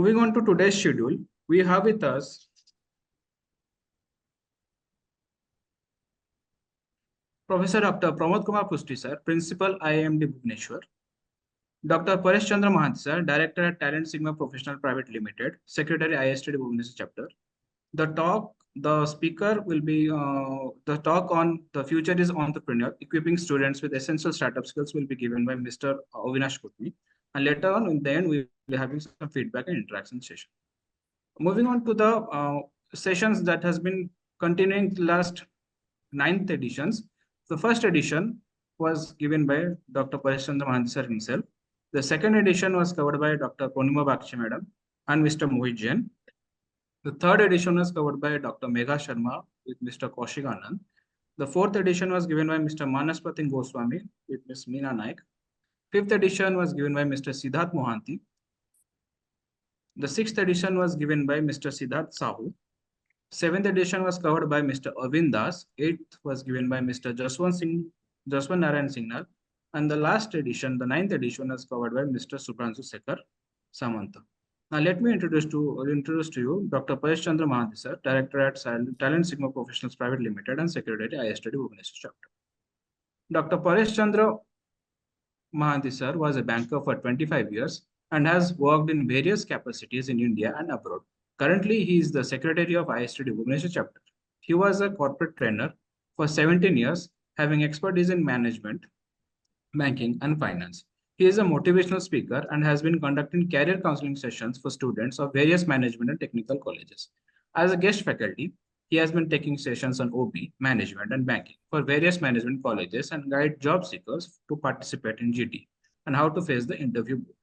Moving on to today's schedule, we have with us Professor Dr. Pramod Kumar Pusti sir, Principal IIMT Bhubaneswar, Dr. Paresh Chandra Mahanti sir, Director at Talent Sigma Professional Private Limited, Secretary ISTD Bhubaneswar Chapter. The speaker will be the talk on the future is entrepreneurial, equipping students with essential startup skills will be given by Mr. Avinash Kutni. And later on, in the end, we will be having some feedback and interaction session. Moving on to the sessions that has been continuing the last 9th editions. The first edition was given by Dr. Paresh Chandra Mahanti sir himself. The second edition was covered by Dr. Purnima Bakshi madam and Mr. Mohit Jain. The third edition was covered by Dr. Megha Sharma with Mr. Kaushik Anand. The fourth edition was given by Mr. Manaspatin Goswami with Ms. Meena Naik. Fifth edition was given by Mr. Siddharth Mohanty. The sixth edition was given by Mr. Siddharth Sahu. Seventh edition was covered by Mr. Arvind Das. Eighth was given by Mr. Jaswant Narayan Singhal. And the last edition, the 9th edition, was covered by Mr. Subhranshu Sekhar Samanta. Now, let me introduce to you Dr. Paresh Chandra Mahanti sir, Director at Talent Sigma Professionals Private Limited and Secretary ISTD Bhubaneswar Chapter. Dr. Paresh Chandra Mahanti sir was a banker for 25 years and has worked in various capacities in India and abroad. Currently, he is the Secretary of ISTD Bhubaneswar Chapter. He was a corporate trainer for 17 years, having expertise in management, banking, and finance. He is a motivational speaker and has been conducting career counseling sessions for students of various management and technical colleges. As a guest faculty, he has been taking sessions on OB, management, and banking for various management colleges and guide job seekers to participate in GT and how to face the interview board.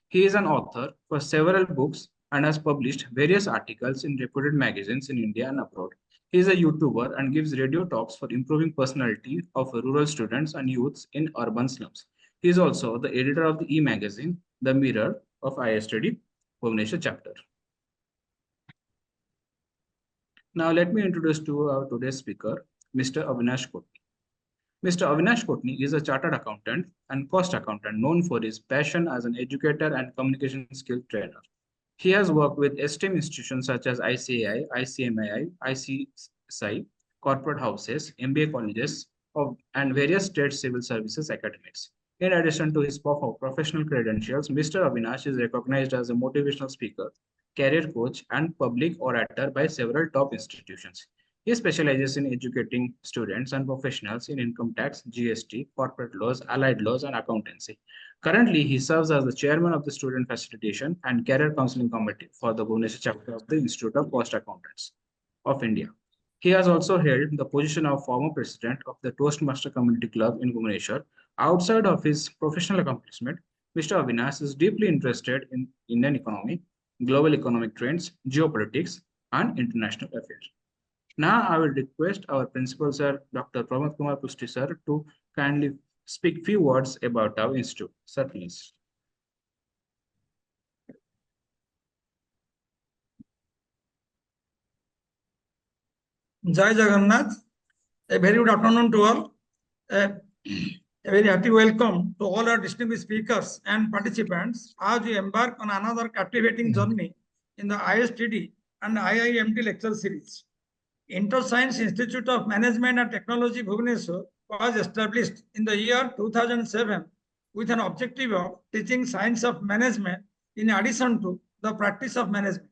He is an author for several books and has published various articles in reputed magazines in India and abroad. He is a YouTuber and gives radio talks for improving personality of rural students and youths in urban slums. He is also the editor of the e-magazine, The Mirror of ISTD Bhubaneswar Chapter. Now, let me introduce to our today's speaker, Mr. Avinash Kotni. Mr. Avinash Kotni is a chartered accountant and cost accountant known for his passion as an educator and communication skill trainer. He has worked with esteemed institutions such as ICAI, ICMAI, ICSI, corporate houses, MBA colleges, and various state civil services academics. In addition to his professional credentials, Mr. Avinash is recognized as a motivational speaker, career coach, and public orator by several top institutions. He specializes in educating students and professionals in income tax, GST, corporate laws, allied laws, and accountancy. Currently, he serves as the chairman of the Student Facilitation and Career Counseling Committee for the Bhubaneswar chapter of the Institute of Cost Accountants of India. He has also held the position of former president of the Toastmaster Community Club in Bhubaneswar. Outside of his professional accomplishment, Mr. Avinash is deeply interested in Indian economy, global economic trends, geopolitics, and international affairs. Now, I will request our principal, sir, Dr. Pramod Kumar Pusti, sir, to kindly speak few words about our institute. Sir, please. Jai Jagannath. A very good afternoon to all. A very happy welcome to all our distinguished speakers and participants as we embark on another captivating journey in the ISTD and IIMT lecture series. InterScience Institute of Management and Technology Bhubaneswar was established in the year 2007 with an objective of teaching science of management in addition to the practice of management.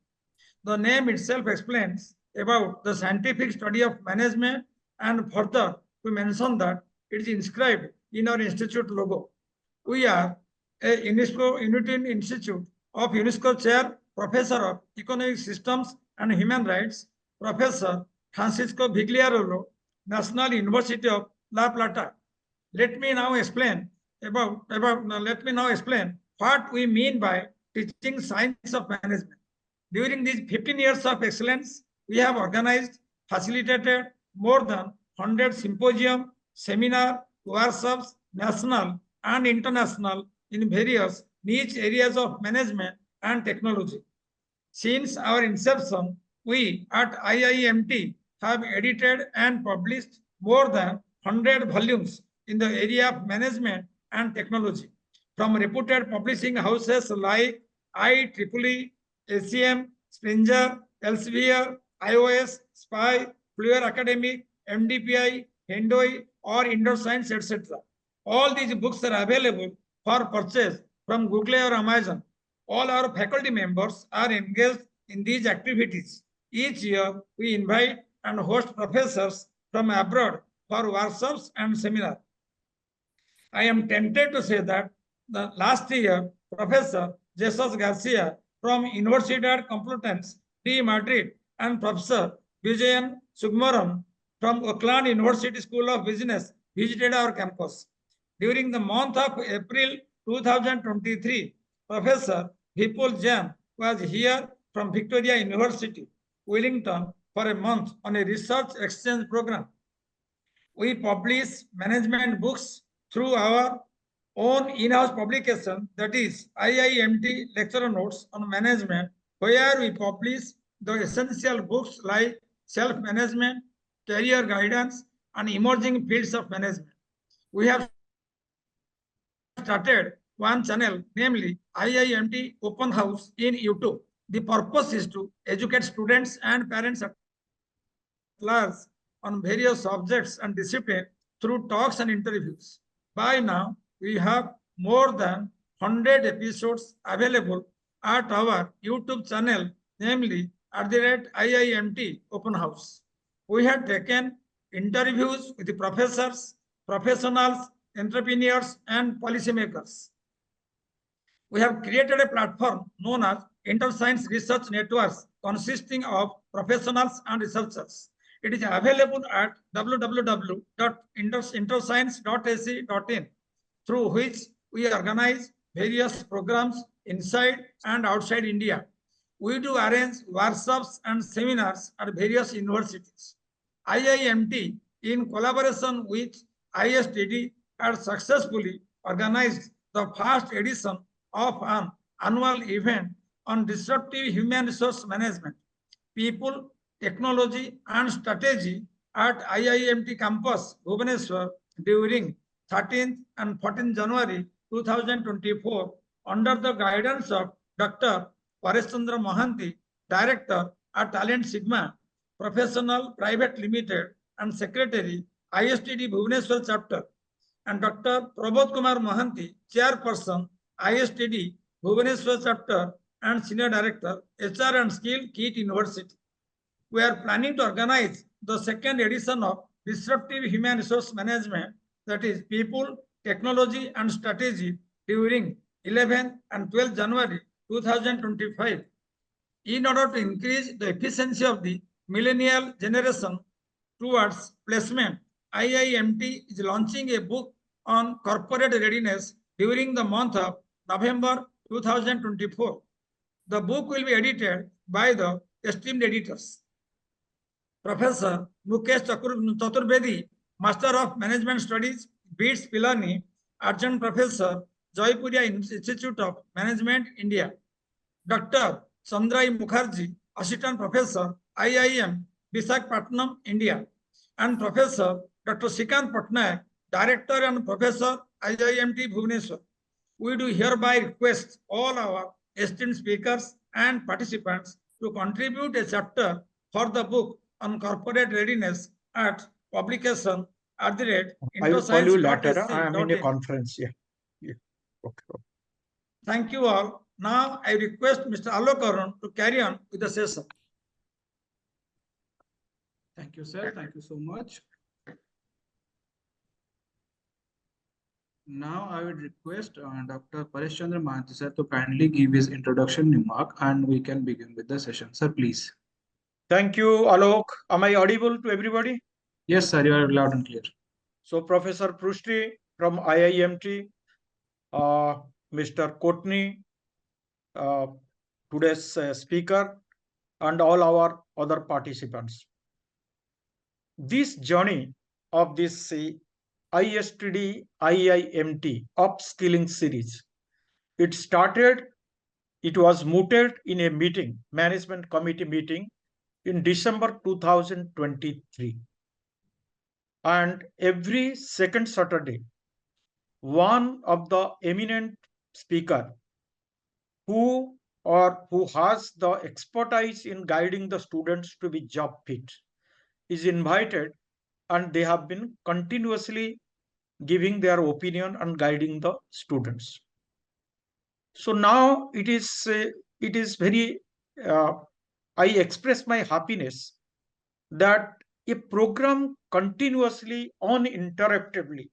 The name itself explains about the scientific study of management, and further we mention that it is inscribed in our institute logo. We are a UNESCO Unitarian Institute of UNESCO Chair, Professor of Economic Systems and Human Rights, Professor Francisco Vigliarolo, National University of La Plata. Let me now explain what we mean by teaching science of management. During these 15 years of excellence, we have organized, facilitated more than 100 symposium, seminar, workshops, national and international in various niche areas of management and technology. Since our inception, we at IIMT have edited and published more than 100 volumes in the area of management and technology from reputed publishing houses like IEEE, ACM, Springer, Elsevier, iOS, SPY, Fluor Academic, MDPI, Hindoi, or Indoor Science, etc. All these books are available for purchase from Google or Amazon. All our faculty members are engaged in these activities. Each year, we invite and host professors from abroad for workshops and seminars. I am tempted to say that the last year, Professor Jesus Garcia from Universidad Complutense de Madrid and Professor Vijayan Sugmaram from Oakland University School of Business visited our campus. During the month of April 2023, Professor Vipul Jain was here from Victoria University, Wellington, for a month on a research exchange program. We publish management books through our own in-house publication, that is IIMT lecture notes on management, where we publish the essential books like self-management, career guidance, and emerging fields of management. We have started one channel, namely IIMT Open House in YouTube. The purpose is to educate students and parents at large on various subjects and disciplines through talks and interviews. By now, we have more than 100 episodes available at our YouTube channel, namely at the rate IIMT Open House. We have taken interviews with the professors, professionals, entrepreneurs, and policymakers. We have created a platform known as Interscience Research Networks, consisting of professionals and researchers. It is available at www.interscience.ac.in, through which we organize various programs inside and outside India. We do arrange workshops and seminars at various universities. IIMT, in collaboration with ISTD, has successfully organized the first edition of an annual event on disruptive human resource management, people, technology, and strategy at IIMT campus, Bhubaneswar, during 13th and 14th January 2024, under the guidance of Dr. Paresh Chandra Mohanty, Director at Talent Sigma Professional Private Limited and Secretary, ISTD Bhubaneswar Chapter, and Dr. Prabodh Kumar Mohanty, Chairperson, ISTD Bhubaneswar Chapter and Senior Director, HR and Skill, KIT University. We are planning to organize the second edition of Disruptive Human Resource Management, that is People, Technology and Strategy, during 11th and 12th January 2025. In order to increase the efficiency of the millennial generation towards placement, IIMT is launching a book on corporate readiness during the month of November 2024. The book will be edited by the esteemed editors, Professor Mukesh Chaturvedi, Master of Management Studies, BITS Pilani, Adjunct Professor, Joypuria Institute of Management, India, Dr. Chandrai Mukherjee, Assistant Professor, IIM, Visakhapatnam, India, and Professor Dr. Srikant Patnaik, Director and Professor, IIMT Bhubaneswar. We do hereby request all our esteemed speakers and participants to contribute a chapter for the book on corporate readiness at publication at the rate I will call you later. I am in a interScience.ac.in. conference. Yeah. Okay. Thank you all. Now I request Mr. Alok Arun to carry on with the session. Thank you, sir. Thank you so much. Now I would request Dr. Paresh Chandra Mohanty sir to kindly give his introduction remark and we can begin with the session. Sir, please. Thank you, Alok. Am I audible to everybody? Yes, sir, you are loud and clear. So, Professor Prushti from IIMT, Mr. Kotni, today's speaker, and all our other participants. This journey of this ISTD-IIMT upskilling series, it was mooted in a meeting, management committee meeting in December 2023. And every second Saturday, one of the eminent speaker who or who has the expertise in guiding the students to be job fit is invited, and they have been continuously giving their opinion and guiding the students. So now it is very uh, I express my happiness that a program continuously uninterruptedly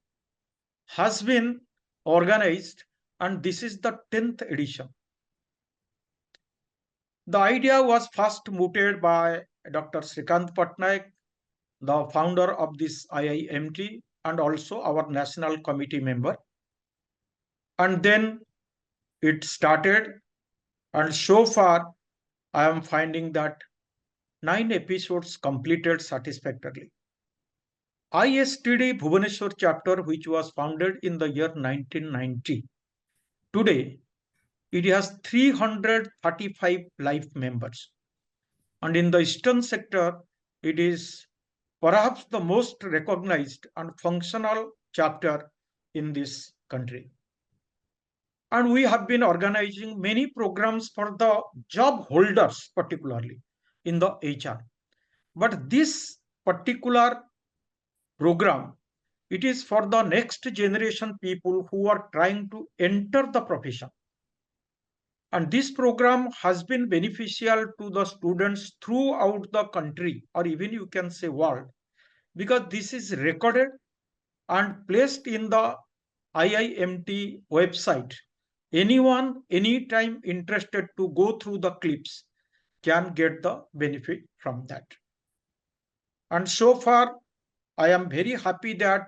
has been organized, and this is the 10th edition. The idea was first mooted by Dr. Srikant Patnaik, the founder of this IIMT and also our national committee member. And then it started, and so far I am finding that 9 episodes completed satisfactorily. ISTD Bhubaneswar chapter, which was founded in the year 1990, today it has 335 life members. And in the eastern sector, it is perhaps the most recognized and functional chapter in this country. And we have been organizing many programs for the job holders, particularly in the HR. But this particular program, it is for the next generation people who are trying to enter the profession. And this program has been beneficial to the students throughout the country, or even you can say world, because this is recorded and placed in the IIMT website. Anyone, anytime interested to go through the clips can get the benefit from that. And so far, I am very happy that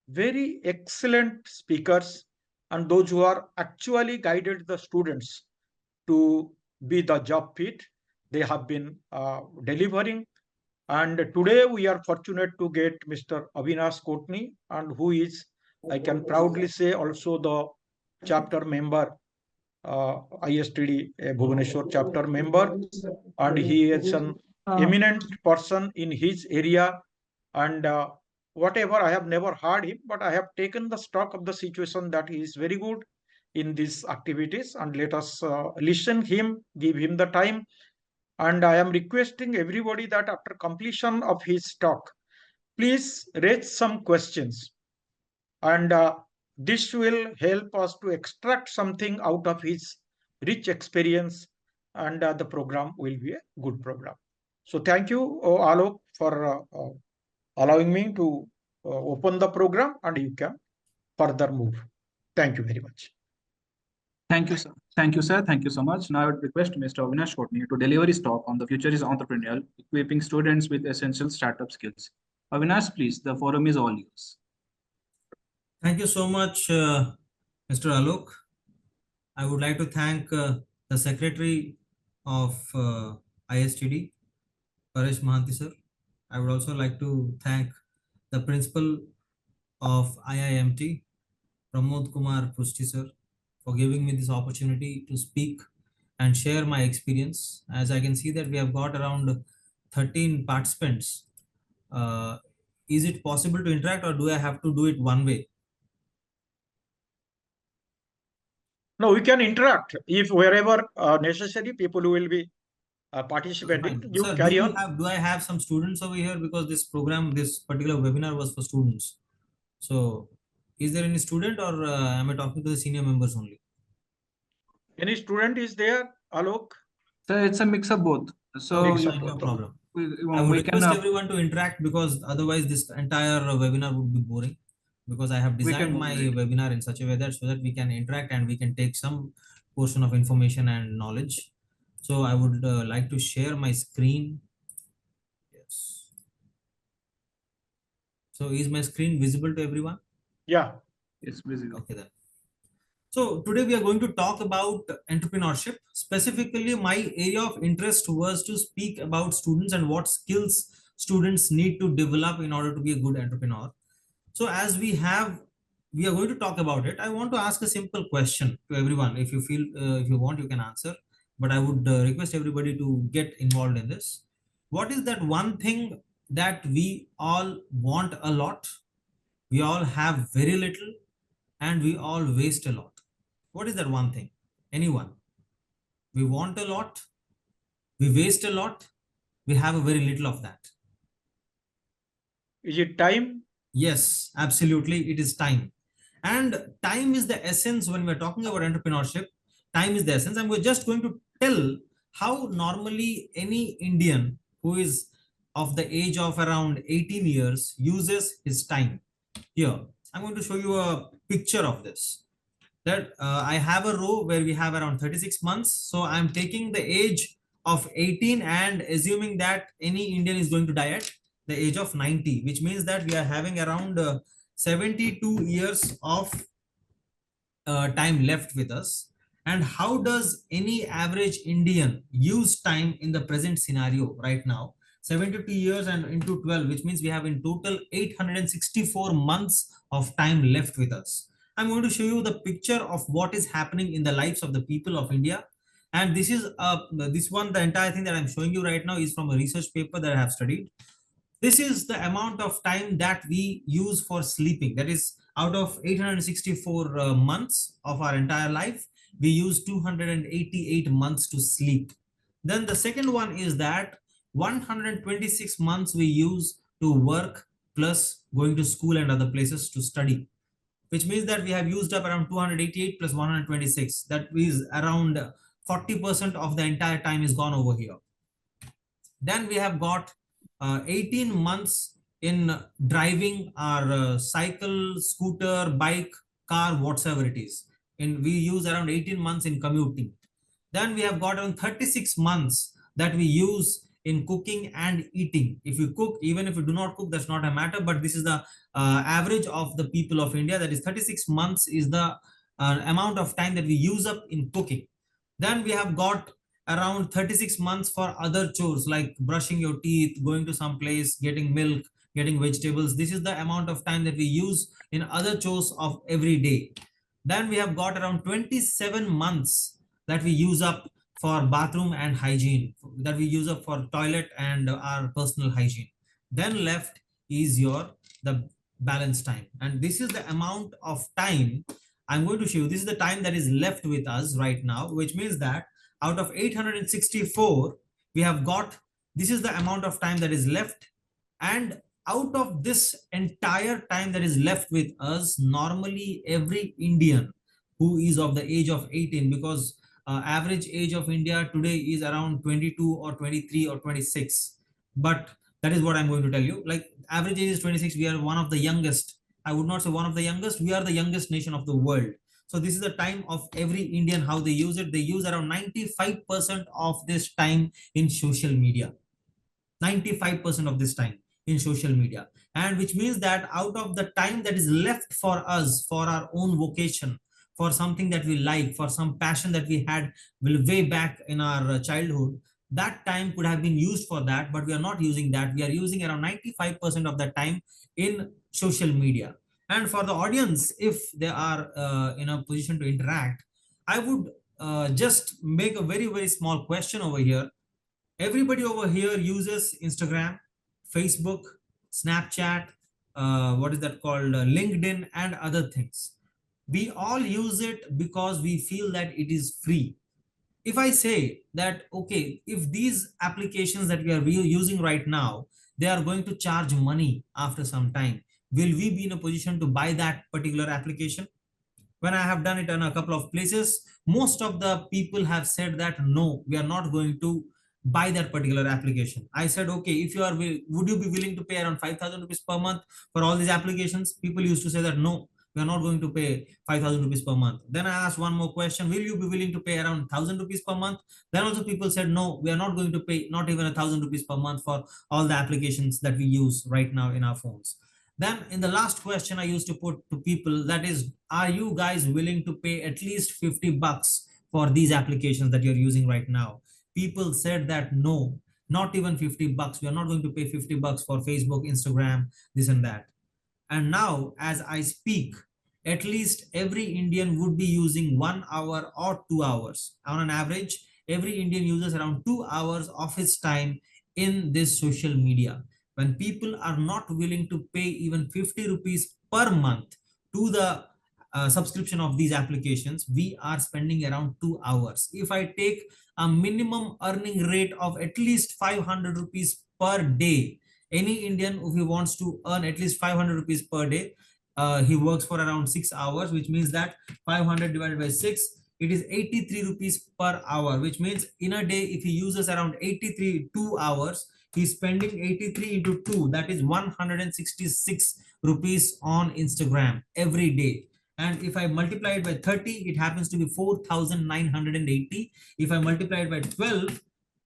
very excellent speakers and those who are actually guided the students to be the job fit, they have been delivering. And today we are fortunate to get Mr. Avinash Kotni, and who is, I can proudly say, also the chapter member, ISTD Bhubaneswar chapter member, and he is an eminent person in his area. And whatever, I have never heard him, but I have taken the stock of the situation that he is very good in these activities, and let us listen him, give him the time. And I am requesting everybody that after completion of his talk, please raise some questions, and this will help us to extract something out of his rich experience, and the program will be a good program. So thank you, Alok, for allowing me to open the program, and you can further move. Thank you very much. Thank you, sir. Thank you, sir. Thank you so much. Now I would request Mr. Avinash Kotni to deliver his talk on the future is entrepreneurial, equipping students with essential startup skills. Avinash, please, the forum is all yours. Thank you so much, Mr. Alok. I would like to thank the Secretary of ISTD, Paresh Mahanti sir. I would also like to thank the Principal of IIMT, Pramod Kumar Prusti sir, for giving me this opportunity to speak and share my experience. As I can see that we have got around 13 participants. Is it possible to interact, or do I have to do it one way? No, we can interact if wherever necessary, people who will be participating. Fine. You Sir, carry on. do I have some students over here, because this program, this particular webinar was for students? So is there any student, or am I talking to the senior members only? Any student is there, Alok? So it's a mix of both. So Okay, Mix of fine, no both. problem. I we would can request everyone to interact, because otherwise this entire webinar would be boring, because I have We can designed move my it. webinar in such a way that so that we can interact and we can take some portion of information and knowledge. So I would like to share my screen. Yes. So is my screen visible to everyone? Yeah. It's visible. Okay then. So today we are going to talk about entrepreneurship. Specifically, my area of interest was to speak about students and what skills students need to develop in order to be a good entrepreneur. So as we are going to talk about it. I want to ask a simple question to everyone. If you feel, if you want, you can answer. But I would request everybody to get involved in this. What is that one thing that we all want a lot, we all have very little, and we all waste a lot? What is that one thing? Anyone? We want a lot, we waste a lot, we have a very little of that. Is it time? Yes, absolutely. It is time. And time is the essence when we're talking about entrepreneurship. Time is the essence. And we're just going to tell how normally any Indian who is of the age of around 18 years uses his time. Here, I'm going to show you a picture of this. That I have a row where we have around 36 months. So I'm taking the age of 18 and assuming that any Indian is going to die at the age of 90, which means that we are having around 72 years of time left with us. And how does any average Indian use time in the present scenario right now? 72 years and into 12, which means we have in total 864 months of time left with us. I'm going to show you the picture of what is happening in the lives of the people of India. And this is this one, the entire thing that I'm showing you right now is from a research paper that I have studied. This is the amount of time that we use for sleeping. That is, out of 864 months of our entire life, we use 288 months to sleep. Then the second one is that 126 months we use to work plus going to school and other places to study, which means that we have used up around 288 plus 126. That is around 40% of the entire time is gone over here. Then we have got 18 months in driving our cycle, scooter, bike, car, whatsoever it is. And we use around 18 months in commuting. Then we have got around 36 months that we use in cooking and eating. If you cook, even if you do not cook, that's not a matter, but this is the average of the people of India. That is 36 months is the amount of time that we use up in cooking. Then we have got around 36 months for other chores like brushing your teeth, going to some place, getting milk, getting vegetables. This is the amount of time that we use in other chores of every day. Then we have got around 27 months that we use up for bathroom and hygiene, that we use up for toilet and our personal hygiene. Then left is the balance time. And this is the amount of time I'm going to show you. This is the time that is left with us right now, which means that out of 864, we have got, this is the amount of time that is left. And out of this entire time that is left with us, normally every Indian who is of the age of 18, because average age of India today is around 22 or 23 or 26. But that is what I'm going to tell you. Like average age is 26. We are one of the youngest. I would not say one of the youngest. We are the youngest nation of the world. So this is the time of every Indian, how they use it. They use around 95% of this time in social media. 95% of this time in social media. And which means that out of the time that is left for us, for our own vocation, for something that we like, for some passion that we had way back in our childhood, that time could have been used for that, but we are not using that. We are using around 95% of the time in social media. And for the audience, if they are in a position to interact, I would just make a very, very small question over here. Everybody over here uses Instagram, Facebook, Snapchat, what is that called, LinkedIn and other things. We all use it because we feel that it is free. If I say that, okay, if these applications that we are using right now, they are going to charge money after some time, will we be in a position to buy that particular application? When I have done it in a couple of places, most of the people have said that no, we are not going to buy that particular application. I said, okay, if you are, would you be willing to pay around 5,000 rupees per month for all these applications? People used to say that no, we are not going to pay 5,000 rupees per month. Then I asked one more question, will you be willing to pay around 1,000 rupees per month? Then also people said no, we are not going to pay not even 1,000 rupees per month for all the applications that we use right now in our phones. Then in the last question I used to put to people, that is, are you guys willing to pay at least 50 bucks for these applications that you're using right now? People said that no, not even 50 bucks. We are not going to pay 50 bucks for Facebook, Instagram, this and that. And now as I speak, at least every Indian would be using 1 hour or 2 hours. On an average, every Indian uses around 2 hours of his time in this social media. When people are not willing to pay even 50 rupees per month to the subscription of these applications, we are spending around 2 hours. If I take a minimum earning rate of at least 500 rupees per day, any Indian, if he wants to earn at least 500 rupees per day, he works for around 6 hours, which means that 500 divided by 6, it is 83 rupees per hour, which means in a day, if he uses around 83 2 hours, he's spending 83 into 2, that is 166 rupees on Instagram every day. And if I multiply it by 30, it happens to be 4,980. If I multiply it by 12,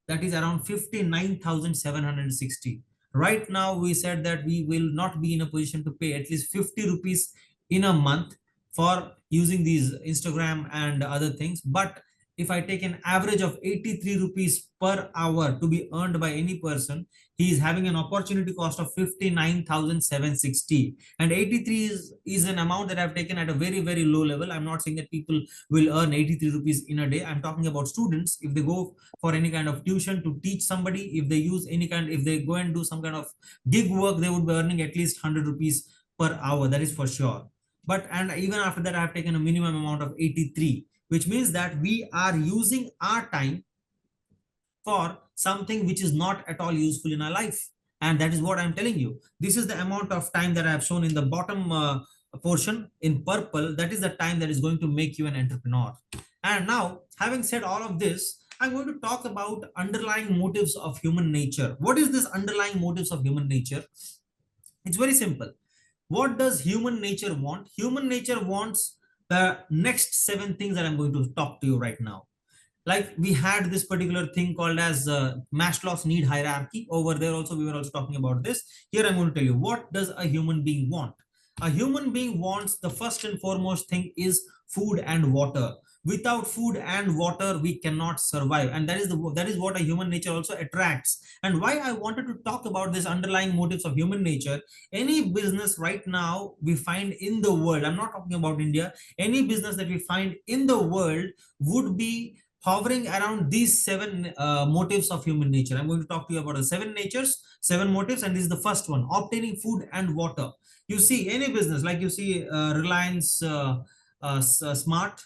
that is around 59,760. Right now, we said that we will not be in a position to pay at least 50 rupees in a month for using these Instagram and other things. But if I take an average of 83 rupees per hour to be earned by any person, he is having an opportunity cost of 59,760. And 83 is an amount that I've taken at a very, very low level. I'm not saying that people will earn 83 rupees in a day. I'm talking about students. If they go for any kind of tuition to teach somebody, if they use any kind, if they go and do some kind of gig work, they would be earning at least 100 rupees per hour. That is for sure. But, and even after that, I have taken a minimum amount of 83, which means that we are using our time for something which is not at all useful in our life. And that is what I'm telling you. This is the amount of time that I have shown in the bottom portion in purple. That is the time that is going to make you an entrepreneur. And now, having said all of this, I'm going to talk about underlying motives of human nature. What is this underlying motives of human nature? It's very simple. What does human nature want? Human nature wants the next 7 things that I'm going to talk to you right now. Like we had this particular thing called as Maslow's need hierarchy. Over there also, we were also talking about this. Here I'm going to tell you, what does a human being want? A human being wants, the first and foremost thing is food and water. Without food and water, we cannot survive. And that is what a human nature also attracts. And why I wanted to talk about this underlying motives of human nature. Any business right now we find in the world, I'm not talking about India, any business that we find in the world would be hovering around these 7 motives of human nature. I'm going to talk to you about the 7 natures, 7 motives, and this is the first one: obtaining food and water. You see any business, like you see Reliance Smart,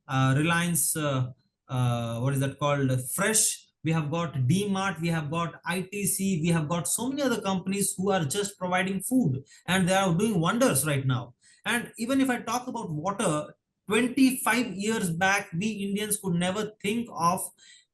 Reliance, what is that called? Fresh. We have got D-Mart, we have got ITC, we have got so many other companies who are just providing food, and they are doing wonders right now. And even if I talk about water, 25 years back, we Indians could never think of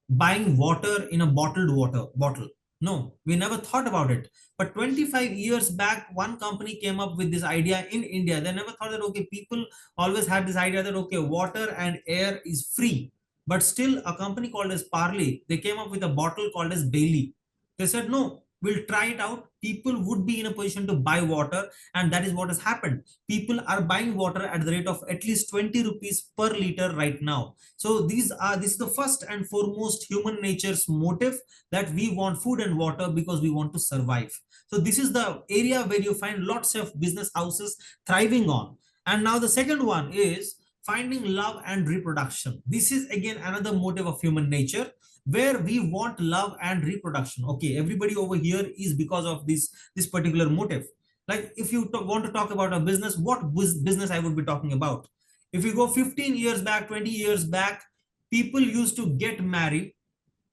buying water in a bottled water bottle. No, we never thought about it. But 25 years back, one company came up with this idea in India. They never thought that, okay, people always had this idea that, okay, water and air is free. But still, a company called as Parley, they came up with a bottle called as Bailey. They said, no, we'll try it out. People would be in a position to buy water. And that is what has happened. People are buying water at the rate of at least 20 rupees per liter right now. So this is the first and foremost human nature's motive, that we want food and water because we want to survive. So this is the area where you find lots of business houses thriving on. And now the second one is finding love and reproduction. This is again another motive of human nature, where we want love and reproduction. Okay, everybody over here is because of this particular motive. Like if you want to talk about a business, what business I would be talking about? If you go 15 years back, 20 years back, people used to get married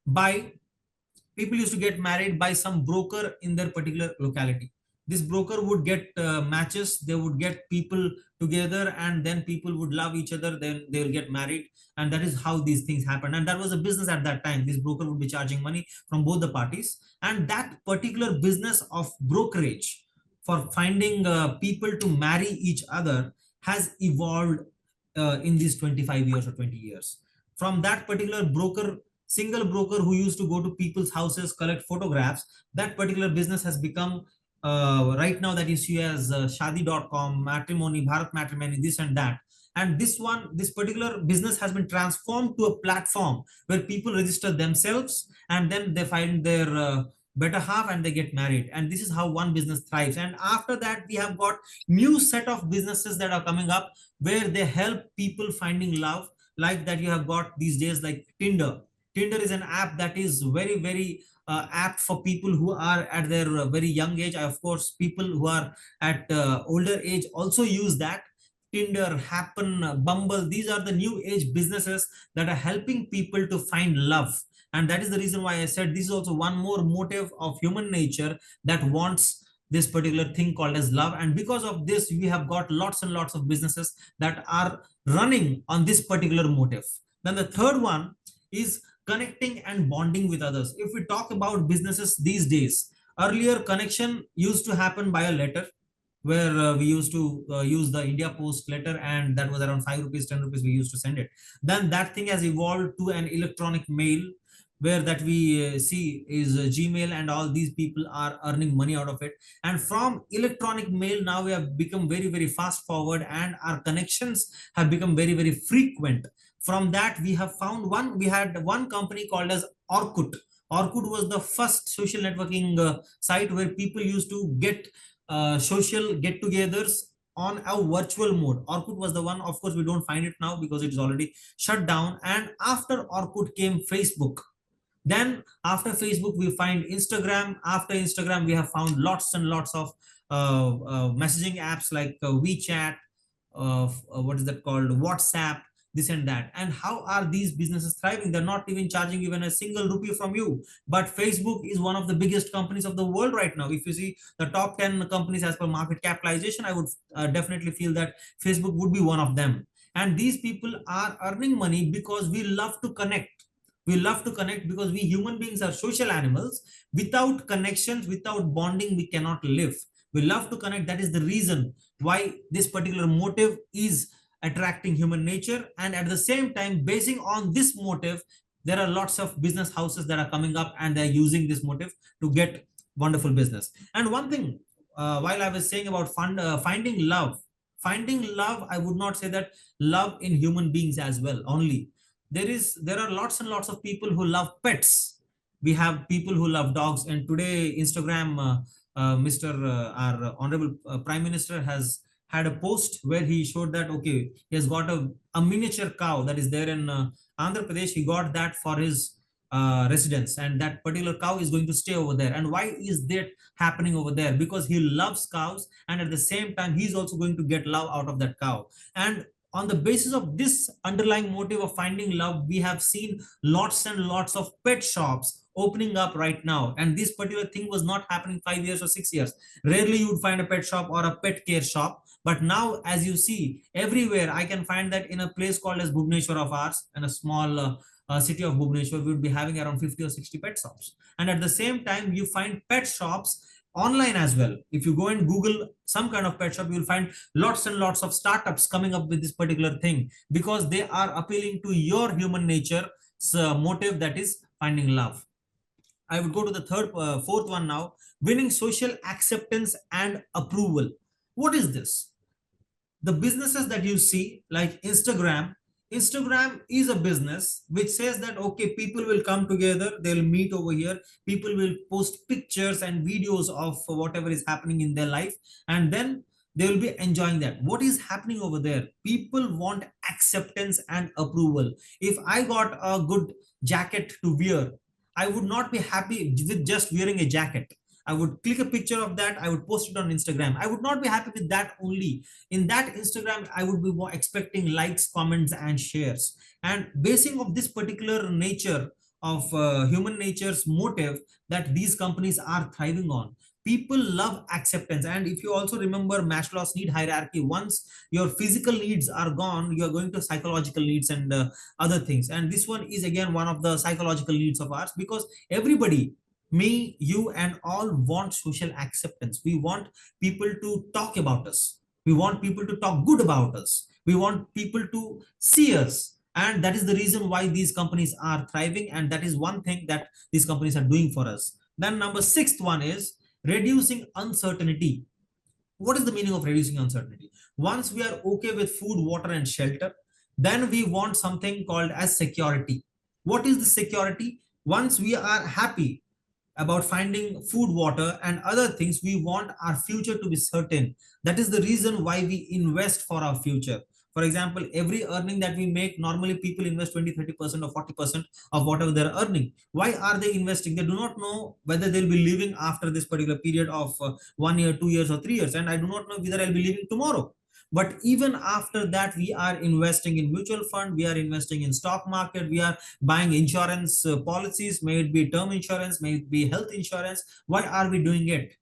by some broker in their particular locality. This broker would get matches, they would get people together, and then people would love each other, then they will get married. And that is how these things happen. And that was a business at that time. This broker would be charging money from both the parties. And that particular business of brokerage for finding people to marry each other has evolved in these 25 years or 20 years. From that particular broker, single broker who used to go to people's houses, collect photographs, that particular business has become right now that you see as shadi.com, matrimony, Bharat Matrimony, this and that. And this particular business has been transformed to a platform where people register themselves and then they find their better half and they get married. And this is how one business thrives. And after that, we have got new set of businesses that are coming up where they help people finding love, like that you have got these days, like Tinder. Tinder is an app that is very, very apt for people who are at their very young age. Of course, people who are at older age also use that. Tinder, Happen, Bumble. These are the new age businesses that are helping people to find love. And that is the reason why I said this is also one more motive of human nature that wants this particular thing called as love. And because of this, we have got lots and lots of businesses that are running on this particular motive. Then the third one is connecting and bonding with others. If we talk about businesses these days, earlier connection used to happen by a letter, where we used to use the India Post letter, and that was around 5 rupees, 10 rupees we used to send it. Then that thing has evolved to an electronic mail, where that we see is Gmail, and all these people are earning money out of it. And from electronic mail, now we have become very, very fast forward, and our connections have become very, very frequent. From that, we had one company called as Orkut. Orkut was the first social networking site where people used to get social get-togethers on a virtual mode. Orkut was the one. Of course, we don't find it now because it's already shut down. And after Orkut came Facebook. Then after Facebook, we find Instagram. After Instagram, we have found lots and lots of messaging apps like WeChat, what is that called, WhatsApp, this and that. And how are these businesses thriving? They're not even charging even a single rupee from you. But Facebook is one of the biggest companies of the world right now. If you see the top 10 companies as per market capitalization, I would definitely feel that Facebook would be one of them. And these people are earning money because we love to connect. We love to connect because we human beings are social animals. Without connections, without bonding, we cannot live. We love to connect. That is the reason why this particular motive is attracting human nature. And at the same time, basing on this motive, there are lots of business houses that are coming up, and they're using this motive to get wonderful business. And one thing, while I was saying about finding love, I would not say that love in human beings as well only. There are lots and lots of people who love pets. We have people who love dogs, and today Instagram, Mr. Our honorable Prime Minister has had a post where he showed that, okay, he has got a miniature cow that is there in Andhra Pradesh. He got that for his residence, and that particular cow is going to stay over there. And why is that happening over there? Because he loves cows, and at the same time he's also going to get love out of that cow. And on the basis of this underlying motive of finding love, we have seen lots and lots of pet shops opening up right now. And this particular thing was not happening 5 years or 6 years. Rarely you would find a pet shop or a pet care shop. But now, as you see, everywhere I can find that in a place called as Bhubaneswar of ours, in a small city of Bhubaneswar, we would be having around 50 or 60 pet shops. And at the same time, you find pet shops online as well. If you go and Google some kind of pet shop, you'll find lots and lots of startups coming up with this particular thing, because they are appealing to your human nature motive, that is finding love. I would go to the fourth one now, winning social acceptance and approval. What is this? The businesses that you see, like Instagram is a business which says that, okay, people will come together, they'll meet over here, people will post pictures and videos of whatever is happening in their life, and then they will be enjoying that. What is happening over there? People want acceptance and approval. If I got a good jacket to wear, I would not be happy with just wearing a jacket. I would click a picture of that. I would post it on Instagram. I would not be happy with that only. In that Instagram, I would be more expecting likes, comments, and shares. And basing of this particular nature of human nature's motive that these companies are thriving on. People love acceptance. And if you also remember Maslow's need hierarchy, once your physical needs are gone, you are going to psychological needs and other things. And this one is again one of the psychological needs of ours, because everybody, me, you, and all want social acceptance. We want people to talk about us. We want people to talk good about us. We want people to see us. And that is the reason why these companies are thriving. And that is one thing that these companies are doing for us. Then number sixth one is reducing uncertainty. What is the meaning of reducing uncertainty? Once we are okay with food, water, and shelter, then we want something called as security. What is the security? Once we are happy about finding food, water, and other things, we want our future to be certain. That is the reason why we invest for our future. For example, every earning that we make, normally people invest 20-30% or 40% of whatever they're earning. Why are they investing? They do not know whether they'll be living after this particular period of 1 year, 2 years, or 3 years. And I do not know whether I'll be living tomorrow. But even after that, we are investing in mutual fund, we are investing in stock market, we are buying insurance policies, may it be term insurance, may it be health insurance. Why are we doing it?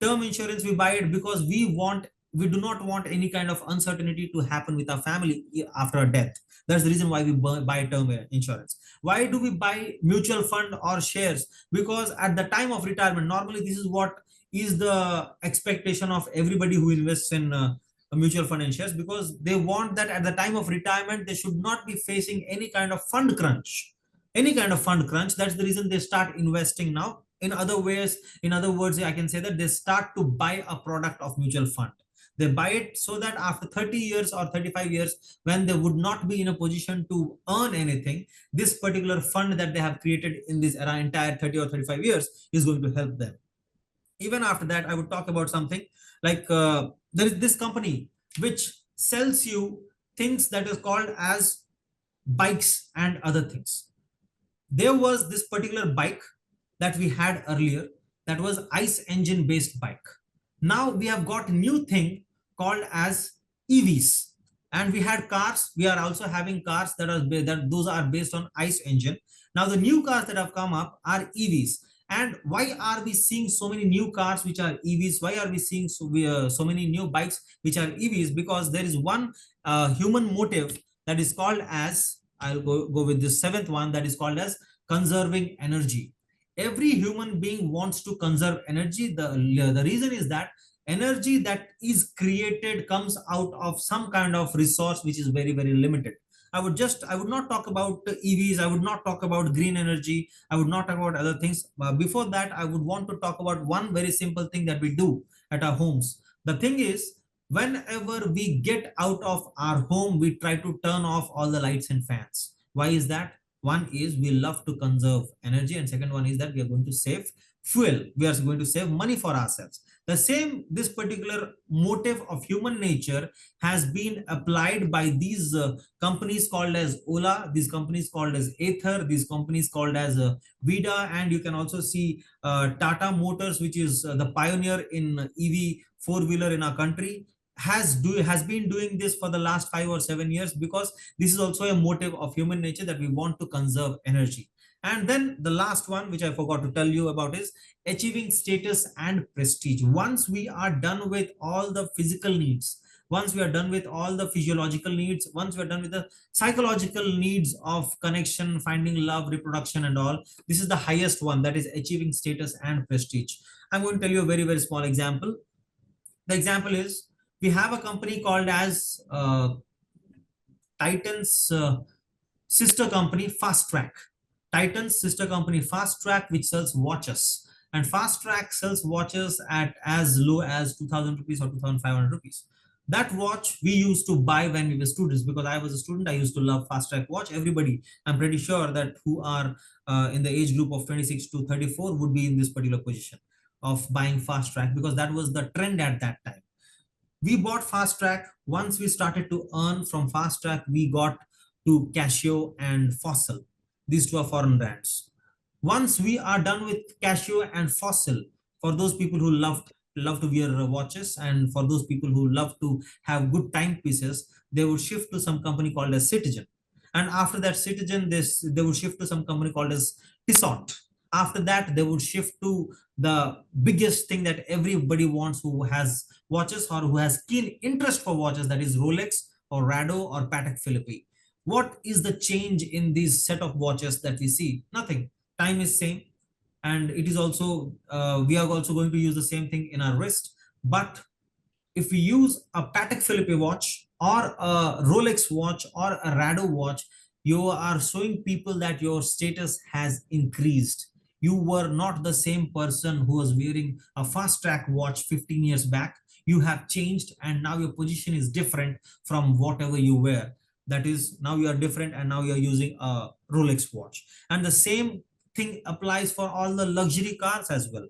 Term insurance, we buy it because we do not want any kind of uncertainty to happen with our family after a death. That's the reason why we buy term insurance. Why do we buy mutual fund or shares? Because at the time of retirement, normally this is what is the expectation of everybody who invests in a mutual fund and shares, because they want that at the time of retirement they should not be facing any kind of fund crunch. Any kind of fund crunch. That's the reason they start investing now. In other ways, in other words, I can say that they start to buy a product of mutual fund. They buy it so that after 30 years or 35 years, when they would not be in a position to earn anything, this particular fund that they have created in this entire 30 or 35 years is going to help them. Even after that, I would talk about something like there is this company which sells you things that is called as bikes and other things. There was this particular bike that we had earlier that was ICE engine based bike. Now we have got new thing called as EVs, and we had cars. We are also having cars that are those are based on ICE engine. Now the new cars that have come up are EVs. And why are we seeing so many new cars which are EVs? Why are we seeing so many new bikes which are EVs? Because there is one human motive that is called as, I'll go with the seventh one, that is called as conserving energy. Every human being wants to conserve energy. The reason is that energy that is created comes out of some kind of resource which is very, very limited. I would not talk about EVs. I would not talk about green energy. I would not talk about other things. Before that, I would want to talk about one very simple thing that we do at our homes. The thing is, whenever we get out of our home, we try to turn off all the lights and fans. Why is that? One is we love to conserve energy, and second one is that we are going to save fuel. We are going to save money for ourselves. The same, this particular motive of human nature has been applied by these companies called as Ola, these companies called as Ather, these companies called as Vida, and you can also see Tata Motors, which is the pioneer in EV four-wheeler in our country, has been doing this for the last 5 or 7 years, because this is also a motive of human nature that we want to conserve energy. And then the last one, which I forgot to tell you about, is achieving status and prestige. Once we are done with all the physical needs, once we are done with all the physiological needs, once we are done with the psychological needs of connection, finding love, reproduction and all, this is the highest one, that is achieving status and prestige. I'm going to tell you a very, very small example. The example is, we have a company called as Titan's sister company Fast Track. Titan's sister company Fast Track, which sells watches, and Fast Track sells watches at as low as 2,000 rupees or 2,500 rupees. That watch we used to buy when we were students, because I was a student. I used to love Fast Track watch. Everybody, I'm pretty sure that who are in the age group of 26 to 34 would be in this particular position of buying Fast Track, because that was the trend at that time. We bought Fast Track. Once we started to earn from Fast Track, we got to Casio and Fossil. These two are foreign brands. Once we are done with Casio and Fossil, for those people who love to wear watches, and for those people who love to have good timepieces, they would shift to some company called as Citizen. And after that Citizen, they would shift to some company called as Tissot. After that, they would shift to the biggest thing that everybody wants who has watches or who has keen interest for watches, that is Rolex or Rado or Patek Philippe. What is the change in these set of watches that we see? Nothing. Time is same, and it is also we are also going to use the same thing in our wrist. But if we use a Patek Philippe watch or a Rolex watch or a Rado watch, you are showing people that your status has increased. You were not the same person who was wearing a Fast Track watch 15 years back. You have changed, and now your position is different from whatever you wear. That is, now you are different, and now you are using a Rolex watch. And the same thing applies for all the luxury cars as well.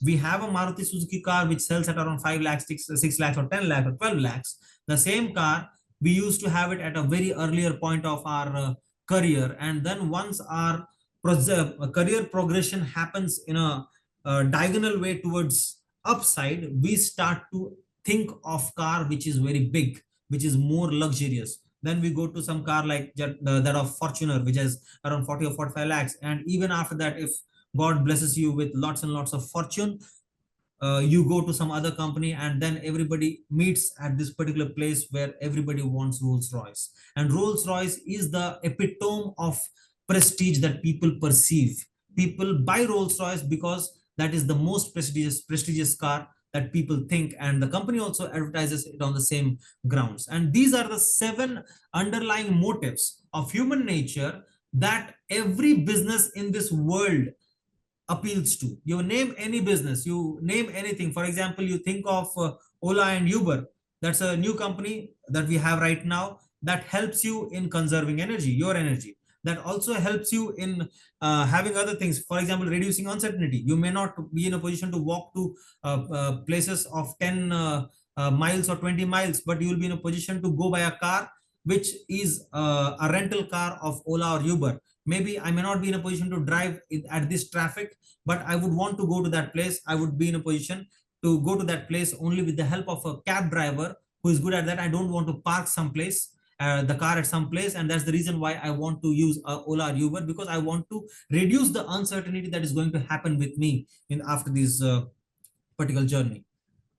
We have a Maruti Suzuki car which sells at around 5 lakhs, 6 lakhs or 10 lakhs or 12 lakhs. The same car, we used to have it at a very earlier point of our career. And then once our career progression happens in a diagonal way towards upside, we start to think of car which is very big. which is more luxurious. Then we go to some car like that of Fortuner, which is around 40 or 45 lakhs. And even after that, if God blesses you with lots and lots of fortune, you go to some other company, and then everybody meets at this particular place where everybody wants Rolls Royce. And Rolls Royce is the epitome of prestige that people perceive. People buy Rolls Royce because that is the most prestigious car that people think, and the company also advertises it on the same grounds. And these are the 7 underlying motives of human nature that every business in this world appeals to. You name any business, you name anything. For example, you think of Ola and Uber. That's a new company that we have right now that helps you in conserving energy, your energy. That also helps you in having other things. For example, reducing uncertainty. You may not be in a position to walk to places of 10 miles or 20 miles, but you will be in a position to go by a car, which is a rental car of Ola or Uber. Maybe I may not be in a position to drive at this traffic, but I would want to go to that place. I would be in a position to go to that place only with the help of a cab driver who is good at that. I don't want to park someplace, the car at some place, and that's the reason why I want to use Ola or Uber, because I want to reduce the uncertainty that is going to happen with me in after this particular journey.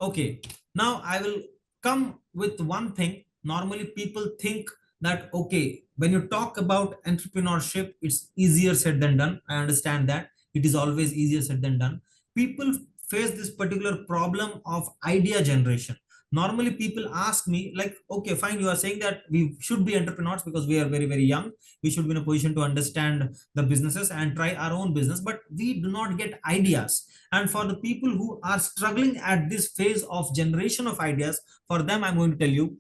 Okay, now I will come with one thing. Normally people think that, okay, when you talk about entrepreneurship, it's easier said than done. I understand that it is always easier said than done. People face this particular problem of idea generation. Normally people ask me like, okay, fine, you are saying that we should be entrepreneurs because we are very, very young. We should be in a position to understand the businesses and try our own business, but we do not get ideas. And for the people who are struggling at this phase of generation of ideas, for them, I'm going to tell you,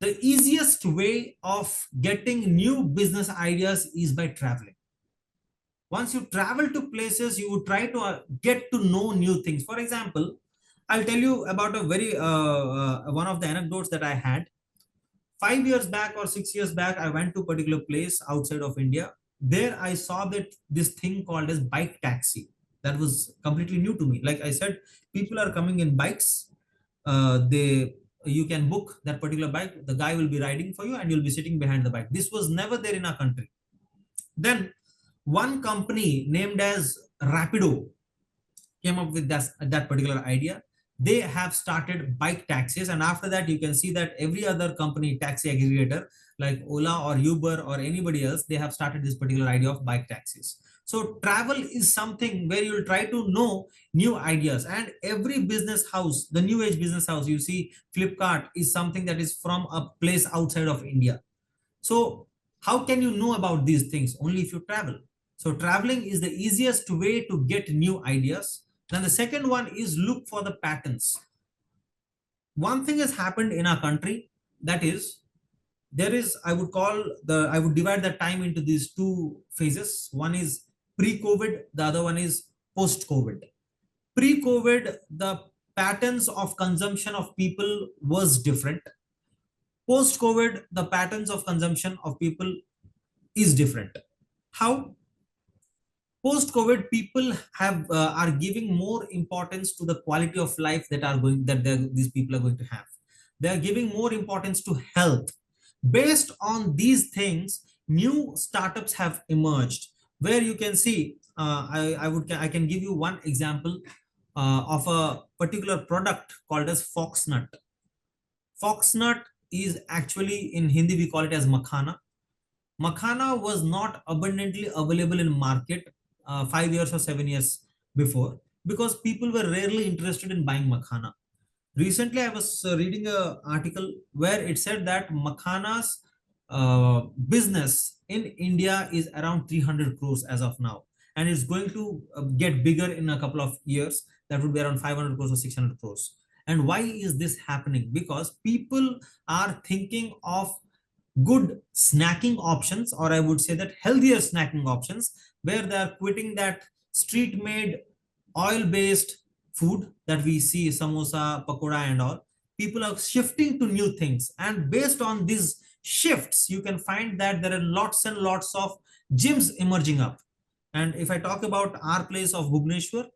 the easiest way of getting new business ideas is by traveling. Once you travel to places, you try to get to know new things. For example, I'll tell you about a very one of the anecdotes that I had. 5 years back or 6 years back, I went to a particular place outside of India. There I saw that this thing called as bike taxi. That was completely new to me. Like I said, people are coming in bikes. You can book that particular bike. The guy will be riding for you and you'll be sitting behind the bike. This was never there in our country. Then one company named as Rapido came up with that particular idea. They have started bike taxis, and after that you can see that every other company, taxi aggregator like Ola or Uber or anybody else, they have started this particular idea of bike taxis. So travel is something where you'll try to know new ideas, and every business house, the new age business house, you see Flipkart is something that is from a place outside of India. So how can you know about these things? Only if you travel. So traveling is the easiest way to get new ideas. Then the second one is look for the patterns. One thing has happened in our country, that is, there is, I would divide that time into these 2 phases. One is pre-COVID, the other one is post-COVID. Pre-COVID, the patterns of consumption of people was different. Post-COVID, the patterns of consumption of people is different. How? Post-COVID, people are giving more importance to the quality of life these people are going to have. They are giving more importance to health. Based on these things, new startups have emerged where you can see. I can give you one example of a particular product called as Foxnut. Foxnut is actually, in Hindi we call it as makhana. Makhana was not abundantly available in market 5 years or 7 years before, because people were rarely interested in buying makhana. Recently, I was reading an article where it said that makhana's business in India is around 300 crores as of now, and it's going to get bigger in a couple of years. That would be around 500 crores or 600 crores. And why is this happening? Because people are thinking of good snacking options, or I would say that healthier snacking options, where they are quitting that street made oil based food that we see, samosa, pakoda and all. People are shifting to new things, and based on these shifts you can find that there are lots and lots of gyms emerging up. And if I talk about our place of Bhubaneswar,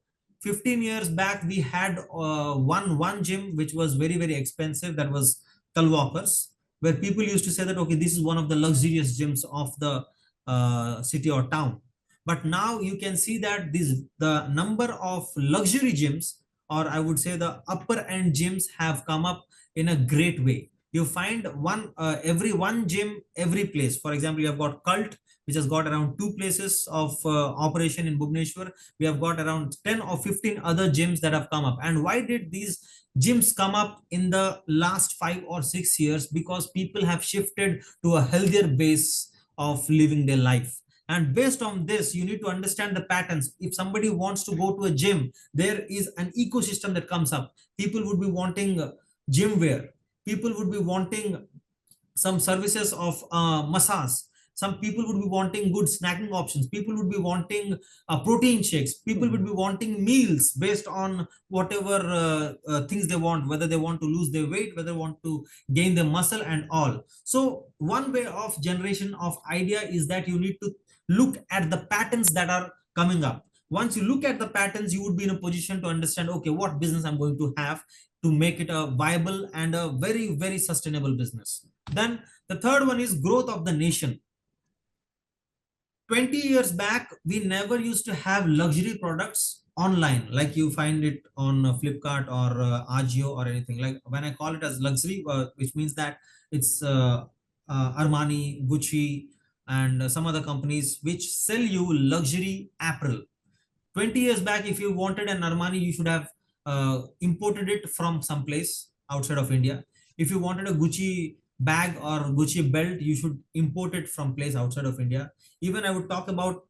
15 years back we had one gym which was very, very expensive. That was Kalwalkers, where people used to say that, okay, this is one of the luxurious gyms of the city or town. But now you can see that the number of luxury gyms, or I would say the upper end gyms, have come up in a great way. You find every one gym every place. For example, you have got Cult, which has got around 2 places of operation in Bhubaneswar. We have got around 10 or 15 other gyms that have come up. And why did these gyms come up in the last 5 or 6 years? Because people have shifted to a healthier base of living their life. And based on this, you need to understand the patterns. If somebody wants to go to a gym, there is an ecosystem that comes up. People would be wanting gym wear. People would be wanting some services of massage. Some people would be wanting good snacking options. People would be wanting protein shakes. People would be wanting meals based on whatever things they want, whether they want to lose their weight, whether they want to gain their muscle and all. So one way of generation of idea is that you need to look at the patterns that are coming up. Once you look at the patterns, you would be in a position to understand, okay, what business I'm going to have to make it a viable and a very, very sustainable business. Then the third one is growth of the nation. 20 years back, we never used to have luxury products online like you find it on Flipkart or Agio or anything. Like when I call it as luxury, which means that it's Armani, Gucci, and some other companies which sell you luxury apparel. 20 years back, if you wanted an Armani, you should have imported it from some place outside of India. If you wanted a Gucci bag or Gucci belt, you should import it from place outside of India. Even I would talk about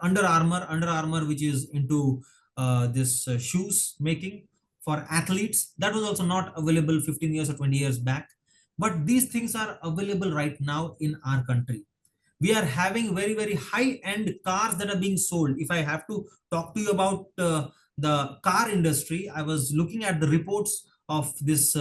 Under Armour, which is into this shoes making for athletes. That was also not available 15 years or 20 years back. But these things are available right now in our country. We are having very, very high-end cars that are being sold. If I have to talk to you about the car industry, I was looking at the reports of this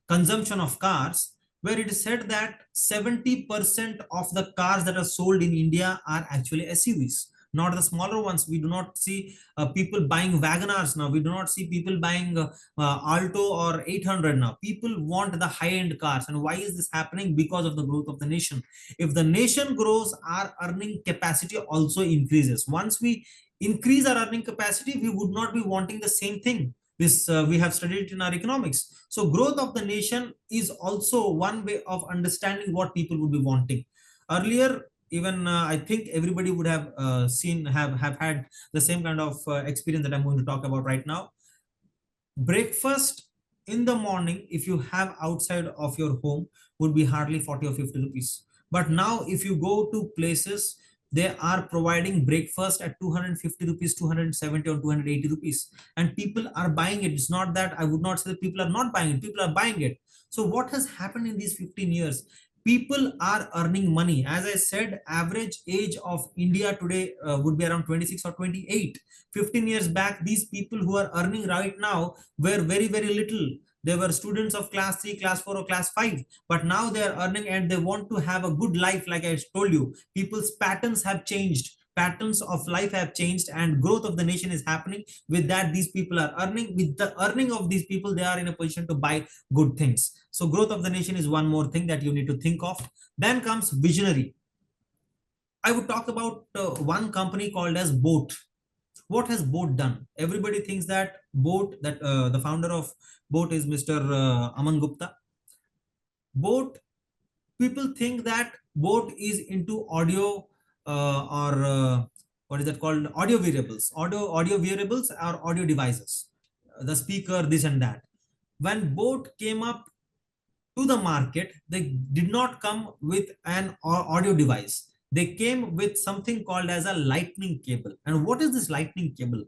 consumption of cars, where it is said that 70% of the cars that are sold in India are actually SUVs, not the smaller ones. We do not see people buying Wagonars now. We do not see people buying Alto or 800 now. People want the high-end cars. And why is this happening? Because of the growth of the nation. If the nation grows, our earning capacity also increases. Once we increase our earning capacity, we would not be wanting the same thing. This we have studied it in our economics. So growth of the nation is also one way of understanding what people would be wanting. Earlier, even I think everybody would have have had the same kind of experience that I'm going to talk about right now. Breakfast in the morning, if you have outside of your home, would be hardly 40 or 50 rupees. But now if you go to places, they are providing breakfast at 250 rupees, 270 or 280 rupees. And people are buying it. It's not that I would not say that people are not buying it. People are buying it. So what has happened in these 15 years? People are earning money. As I said, average age of India today would be around 26 or 28. 15 years back, these people who are earning right now were very, very little. They were students of class 3, class 4 or class 5. But now they are earning and they want to have a good life. Like I told you, people's patterns have changed. Patterns of life have changed and growth of the nation is happening. With that, these people are earning. With the earning of these people, they are in a position to buy good things. So growth of the nation is one more thing that you need to think of. Then comes visionary. I would talk about one company called as Boat. What has Boat done? Everybody thinks that Boat, that the founder of Boat is Mr. Aman Gupta. Boat, people think that Boat is into audio or what is that called? Audio variables, audio variables or audio devices, the speaker, this and that. When Boat came up to the market, they did not come with an audio device. They came with something called as a lightning cable. And what is this lightning cable?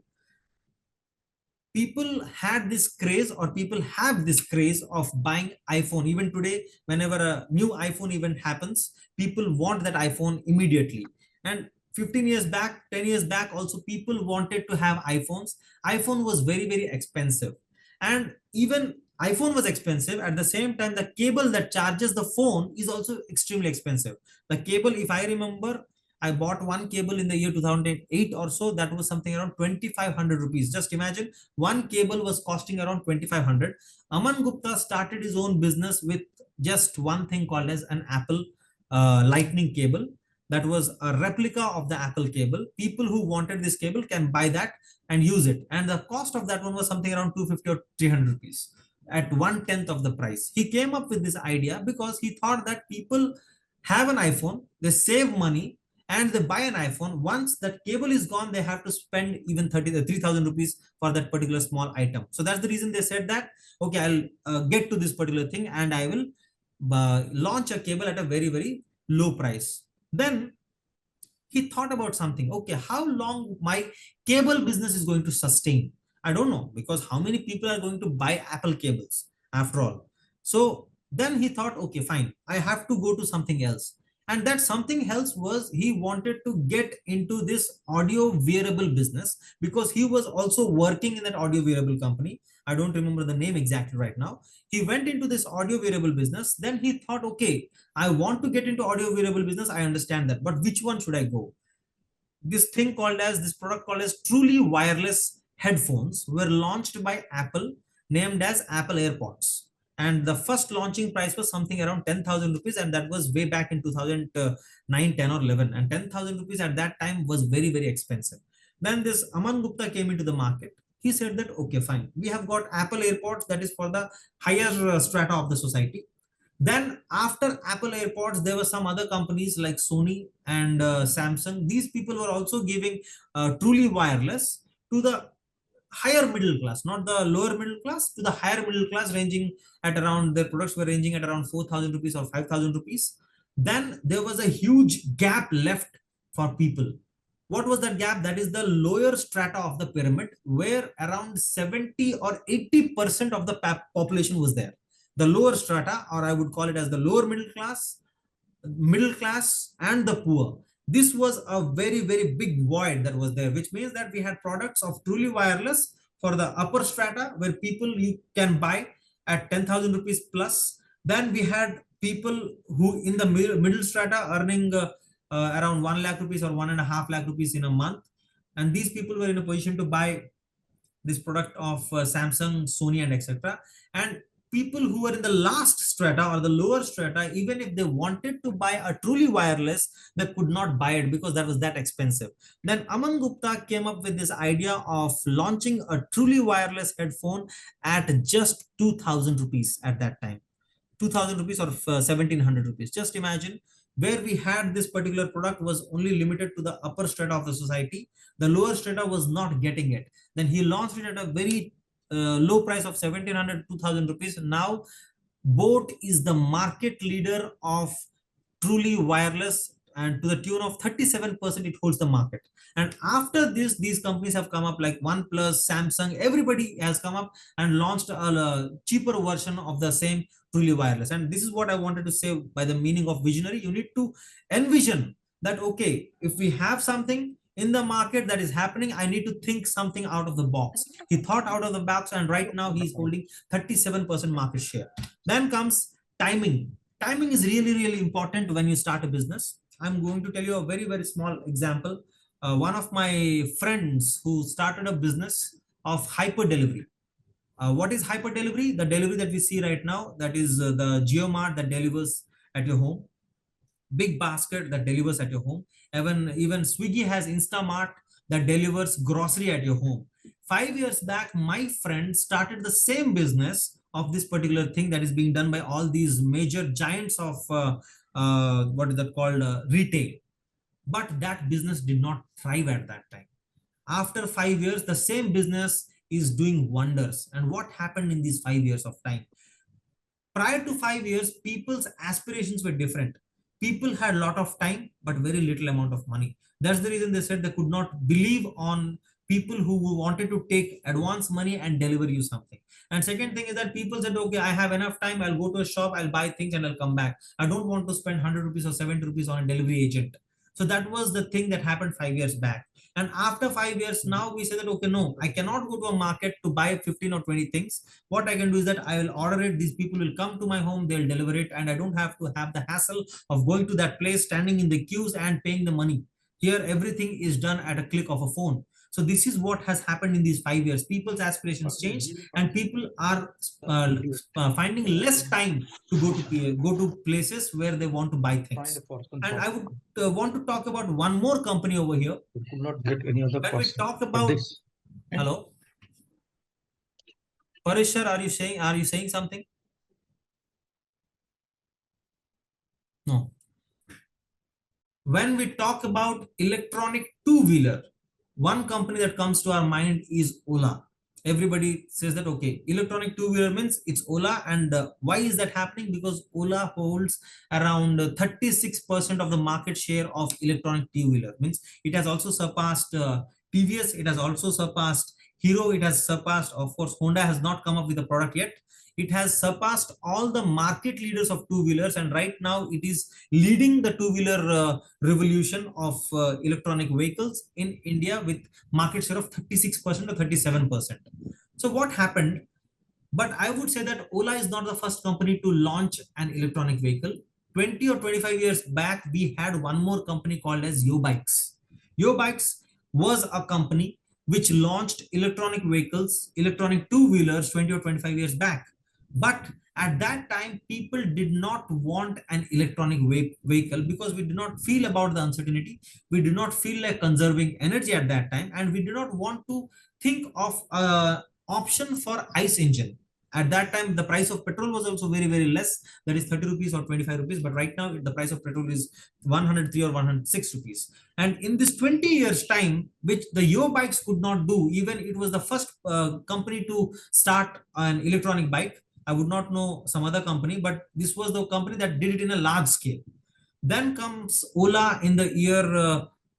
People had this craze, or people have this craze of buying iPhone. Even today, whenever a new iPhone event happens, people want that iPhone immediately. And 15 years back, 10 years back, also people wanted to have iPhones. iPhone was very, very expensive. And even iPhone was expensive. At the same time, the cable that charges the phone is also extremely expensive. The cable, if I remember, I bought one cable in the year 2008 or so. That was something around 2,500 rupees. Just imagine, one cable was costing around 2,500. Aman Gupta started his own business with just one thing called as an Apple lightning cable. That was a replica of the Apple cable. People who wanted this cable can buy that and use it. And the cost of that one was something around 250 or 300 rupees at 1/10 of the price. He came up with this idea because he thought that people have an iPhone, they save money, and they buy an iPhone. Once that cable is gone, they have to spend even 3,000 rupees for that particular small item. So that's the reason they said that, okay, I'll get to this particular thing and I will launch a cable at a very, very low price. Then he thought about something. Okay, how long my cable business is going to sustain? I don't know, because how many people are going to buy Apple cables after all? So then he thought, okay, fine, I have to go to something else. And that something else was he wanted to get into this audio wearable business, because he was also working in that audio wearable company. I don't remember the name exactly right now. He went into this audio wearable business. Then he thought, okay, I want to get into audio wearable business. I understand that, but which one should I go? This product called as truly wireless headphones were launched by Apple, named as Apple AirPods. And the first launching price was something around 10,000 rupees. And that was way back in 2009, 10 or 11. And 10,000 rupees at that time was very, very expensive. Then this Aman Gupta came into the market. He said that, okay, fine, we have got Apple AirPods, that is for the higher strata of the society. Then after Apple AirPods, there were some other companies like Sony and Samsung. These people were also giving truly wireless to the higher middle class, not the lower middle class, to the higher middle class, ranging at around, their products were ranging at around 4,000 rupees or 5,000 rupees. Then there was a huge gap left for people. What was that gap? That is the lower strata of the pyramid, where around 70 or 80% of the population was there. The lower strata, or I would call it as the lower middle class, and the poor. This was a very, very big void that was there, which means that we had products of truly wireless for the upper strata, where people you can buy at 10,000 rupees plus. Then we had people who in the middle strata earning around 1 lakh rupees or 1.5 lakh rupees in a month. And these people were in a position to buy this product of Samsung, Sony, and etc. And people who were in the last strata or the lower strata, even if they wanted to buy a truly wireless, they could not buy it because that was that expensive. Then Aman Gupta came up with this idea of launching a truly wireless headphone at just 2,000 rupees at that time. 2,000 rupees or 1,700 rupees. Just imagine, where we had this particular product was only limited to the upper strata of the society. The lower strata was not getting it. Then he launched it at a very low price of 1,700, 2,000 rupees. Now, Boat is the market leader of truly wireless, and to the tune of 37% it holds the market. And after this, these companies have come up like OnePlus, Samsung, everybody has come up and launched a cheaper version of the same truly wireless. And this is what I wanted to say by the meaning of visionary. You need to envision that, okay, if we have something in the market that is happening, I need to think something out of the box. He thought out of the box, and right now he's holding 37% market share. Then comes timing. Timing is really, really important when you start a business. I'm going to tell you a very, very small example. One of my friends who started a business of hyper delivery. What is hyper delivery? The delivery that we see right now, that is the GeoMart that delivers at your home, big basket that delivers at your home. Even Swiggy has Instamart that delivers grocery at your home. 5 years back, my friend started the same business of this particular thing that is being done by all these major giants of what is that called, retail. But that business did not thrive at that time. After 5 years, the same business is doing wonders. And what happened in these 5 years of time? Prior to 5 years, people's aspirations were different. People had a lot of time, but very little amount of money. That's the reason they said they could not believe on people who wanted to take advance money and deliver you something. And second thing is that people said, okay, I have enough time. I'll go to a shop, I'll buy things and I'll come back. I don't want to spend 100 rupees or 70 rupees on a delivery agent. So that was the thing that happened 5 years back. And after 5 years, now we say that, okay, no, I cannot go to a market to buy 15 or 20 things. What I can do is that I will order it. These people will come to my home, they'll deliver it. And I don't have to have the hassle of going to that place, standing in the queues and paying the money. Here, everything is done at a click of a phone. So this is what has happened in these 5 years. People's aspirations changed, and people are finding less time to go to places where they want to buy things. And I would want to talk about one more company over here. You could not get any other When we person. talk But about this, hello, Paresh sir, are you saying something? No. When we talk about electronic two-wheeler, one company that comes to our mind is Ola. Everybody says that, okay, electronic two-wheeler means it's Ola. And why is that happening? Because Ola holds around 36% of the market share of electronic two-wheeler. Means it has also surpassed TVS, it has also surpassed Hero, it has surpassed, of course, Honda has not come up with a product yet. It has surpassed all the market leaders of two-wheelers, and right now it is leading the two-wheeler revolution of electronic vehicles in India with market share of 36% or 37%. So what happened? But I would say that Ola is not the first company to launch an electronic vehicle. 20 or 25 years back, we had one more company called as Yo Bikes. Yo Bikes was a company which launched electronic vehicles, electronic two-wheelers 20 or 25 years back. But at that time, people did not want an electronic vehicle because we did not feel about the uncertainty. We did not feel like conserving energy at that time, and we did not want to think of option for ICE engine. At that time, the price of petrol was also very, very less. That is 30 rupees or 25 rupees. But right now, the price of petrol is 103 or 106 rupees. And in this 20 years time, which the Yo Bikes could not do, even it was the first company to start an electronic bike. I would not know some other company, but this was the company that did it in a large scale. Then comes Ola in the year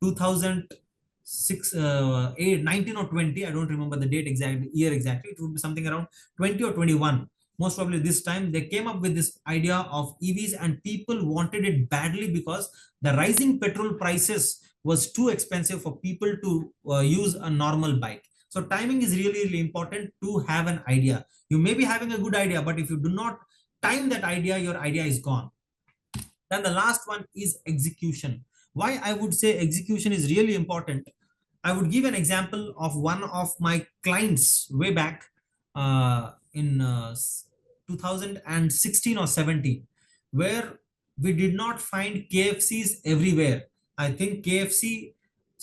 2006, 19 or 20. I don't remember the date exactly, year exactly. It would be something around 20 or 21. Most probably this time they came up with this idea of EVs, and people wanted it badly because the rising petrol prices was too expensive for people to use a normal bike. So timing is really, really important to have an idea. You may be having a good idea, but if you do not time that idea, your idea is gone. Then the last one is execution. Why I would say execution is really important. I would give an example of one of my clients way back in 2016 or 17, where we did not find KFCs everywhere. I think KFC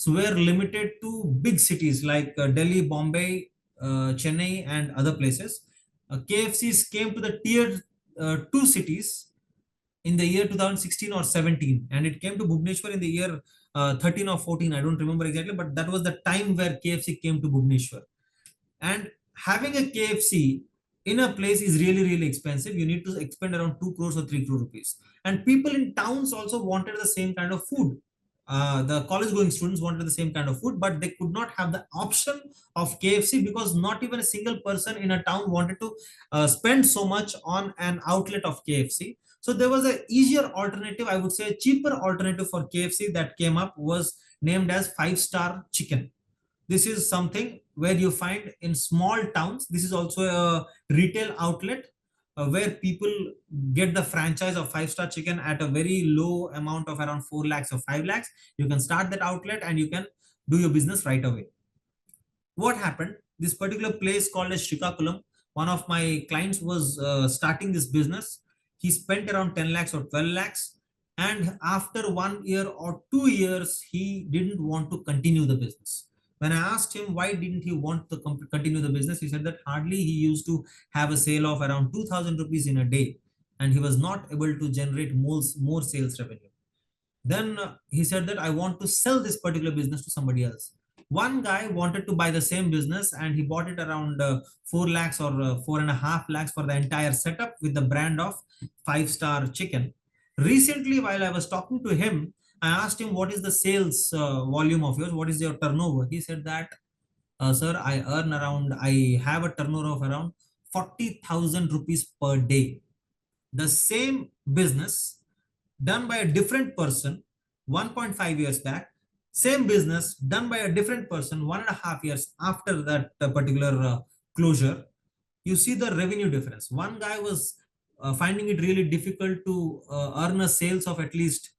were limited to big cities like Delhi, Bombay, Chennai, and other places. KFCs came to the tier 2 cities in the year 2016 or 17, and it came to Bhubaneswar in the year 13 or 14. I don't remember exactly, but that was the time where KFC came to Bhubaneswar. And having a KFC in a place is really, really expensive. You need to expend around 2 crores or 3 crore rupees. And people in towns also wanted the same kind of food. The college going students wanted the same kind of food, but they could not have the option of KFC because not even a single person in a town wanted to spend so much on an outlet of KFC. So there was an easier alternative, I would say a cheaper alternative for KFC that came up, was named as 5-star chicken. This is something where you find in small towns. This is also a retail outlet where people get the franchise of 5-star chicken at a very low amount of around 4 lakhs or 5 lakhs. You can start that outlet and you can do your business right away. What happened? This particular place called as Srikakulam, one of my clients was starting this business. He spent around 10 lakhs or 12 lakhs. And after 1 year or 2 years, he didn't want to continue the business. When I asked him why didn't he want to continue the business, he said that hardly he used to have a sale of around 2,000 rupees in a day, and he was not able to generate more sales revenue. Then he said that I want to sell this particular business to somebody else. One guy wanted to buy the same business and he bought it around 4 lakhs or 4.5 lakhs for the entire setup with the brand of 5-star chicken. Recently, while I was talking to him, I asked him, what is the sales volume of yours? What is your turnover? He said that, sir, I have a turnover of around 40,000 rupees per day. The same business done by a different person 1.5 years back, same business done by a different person 1.5 years after that particular closure. You see the revenue difference. One guy was finding it really difficult to earn a sales of at least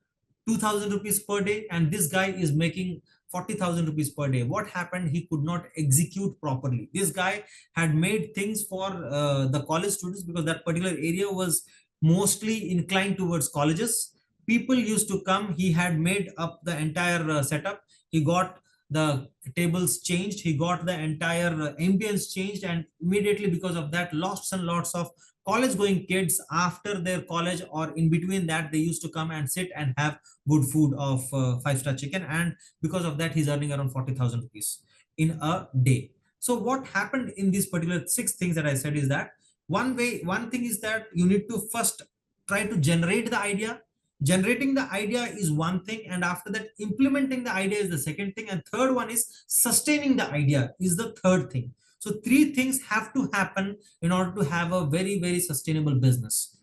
2,000 rupees per day, and this guy is making 40,000 rupees per day. What happened? He could not execute properly. This guy had made things for the college students, because that particular area was mostly inclined towards colleges. People used to come. He had made up the entire setup. He got the tables changed. He got the entire ambience changed, and immediately because of that, lots and lots of college going kids after their college or in between that, they used to come and sit and have good food of five-star chicken, and because of that he's earning around 40,000 rupees in a day. So what happened in these particular six things that I said is that one thing is that you need to first try to generate the idea. Generating the idea is one thing, and after that implementing the idea is the second thing, and third one is sustaining the idea is the third thing. So three things have to happen in order to have a very, very sustainable business.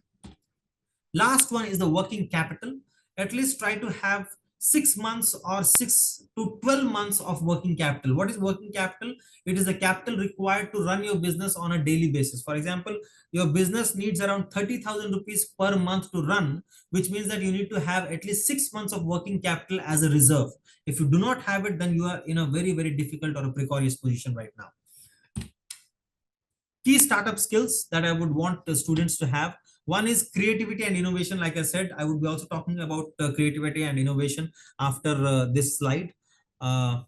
Last one is the working capital. At least try to have 6 months or 6 to 12 months of working capital. What is working capital? It is the capital required to run your business on a daily basis. For example, your business needs around 30,000 rupees per month to run, which means that you need to have at least 6 months of working capital as a reserve. If you do not have it, then you are in a very, very difficult or a precarious position right now. Key startup skills that I would want the students to have. One is creativity and innovation. Like I said, I would be also talking about creativity and innovation after this slide. Alok,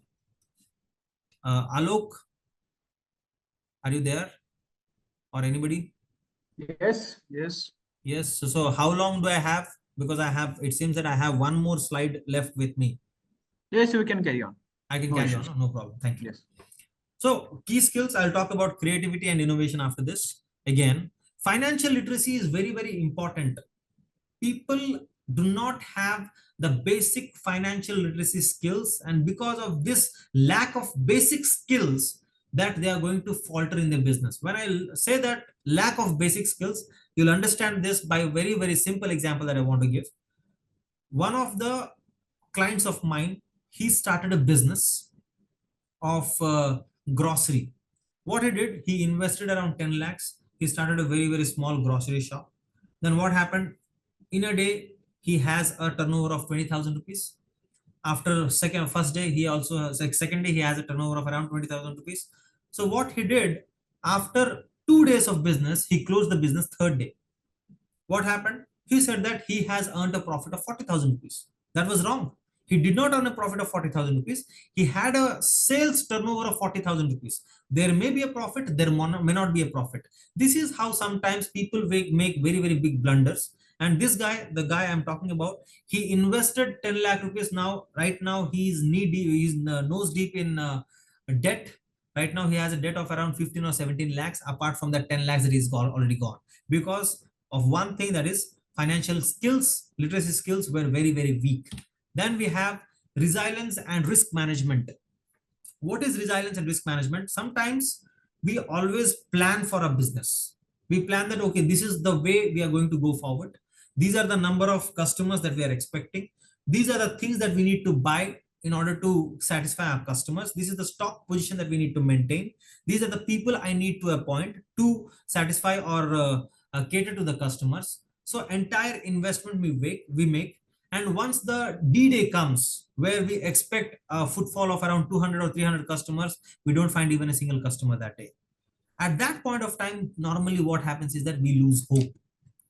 are you there? Or anybody? Yes, yes. Yes. So how long do I have? Because it seems that I have one more slide left with me. Yes, we can carry on. I can No carry issues. on. No problem. Thank you. Yes. So key skills, I'll talk about creativity and innovation after this. Again, financial literacy is very, very important. People do not have the basic financial literacy skills, and because of this lack of basic skills, that they are going to falter in their business. When I say that lack of basic skills, you'll understand this by a very, very simple example that I want to give. One of the clients of mine, he started a business of grocery. What he did, he invested around 10 lakhs. He started a very, very small grocery shop. Then what happened? In a day, he has a turnover of 20,000 rupees. After first day, he also has, like second day, he has a turnover of around 20,000 rupees. So what he did, after 2 days of business, he closed the business third day. What happened? He said that he has earned a profit of 40,000 rupees. That was wrong. He did not earn a profit of 40,000 rupees. He had a sales turnover of 40,000 rupees. There may be a profit, there may not be a profit. This is how sometimes people make very, very big blunders. And this guy, the guy I'm talking about, he invested 10 lakh rupees. Now, right now, he's knee deep, he's nose deep in debt. Right now, he has a debt of around 15 or 17 lakhs, apart from the 10 lakhs that he's already gone. Because of one thing, that is financial skills, literacy skills were very, very weak. Then we have resilience and risk management. What is resilience and risk management? Sometimes we always plan for a business. We plan that, okay, this is the way we are going to go forward. These are the number of customers that we are expecting. These are the things that we need to buy in order to satisfy our customers. This is the stock position that we need to maintain. These are the people I need to appoint to satisfy or cater to the customers. So entire investment we make, and once the D-Day comes, where we expect a footfall of around 200 or 300 customers, we don't find even a single customer that day. At that point of time, normally what happens is that we lose hope.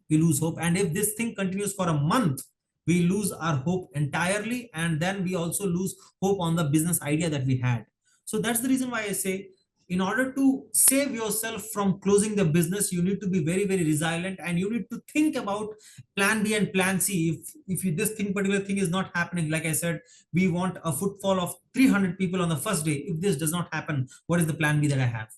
We lose hope, and if this thing continues for a month, we lose our hope entirely, and then we also lose hope on the business idea that we had. So that's the reason why I say, in order to save yourself from closing the business, you need to be very, very resilient, and you need to think about plan B and plan C. If this particular thing is not happening, like I said, we want a footfall of 300 people on the first day. If this does not happen, what is the plan B that I have?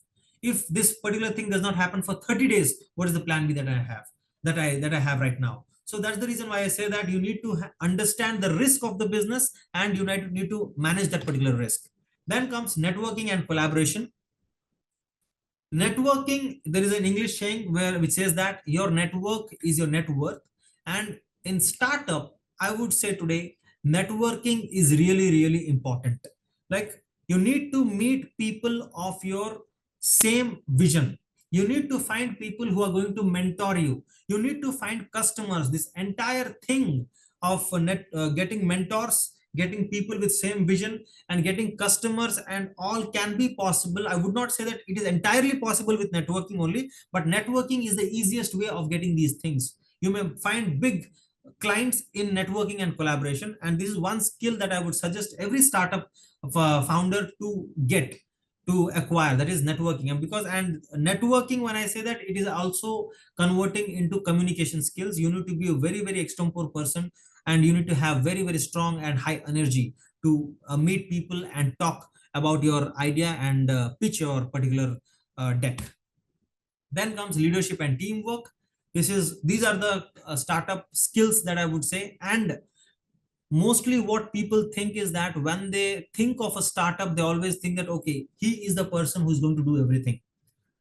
If this particular thing does not happen for 30 days, what is the plan B that I have, that I have right now? So that's the reason why I say that you need to understand the risk of the business, and you need to manage that particular risk. Then comes networking and collaboration. Networking, there is an English saying which says that your network is your net worth. And in startup, I would say today, networking is really, really important. Like, you need to meet people of your same vision. You need to find people who are going to mentor you. You need to find customers. This entire thing of getting mentors, getting people with same vision, and getting customers, and all can be possible. I would not say that it is entirely possible with networking only, but networking is the easiest way of getting these things. You may find big clients in networking and collaboration, and this is one skill that I would suggest every startup founder to get, to acquire, that is networking. And because, and networking, when I say that, it is also converting into communication skills. You need to be a very very extrovert person, and you need to have very very strong and high energy to meet people and talk about your idea and pitch your particular deck. Then comes leadership and teamwork. These are the startup skills that I would say. And mostly what people think is that when they think of a startup, they always think that, okay, he is the person who's going to do everything.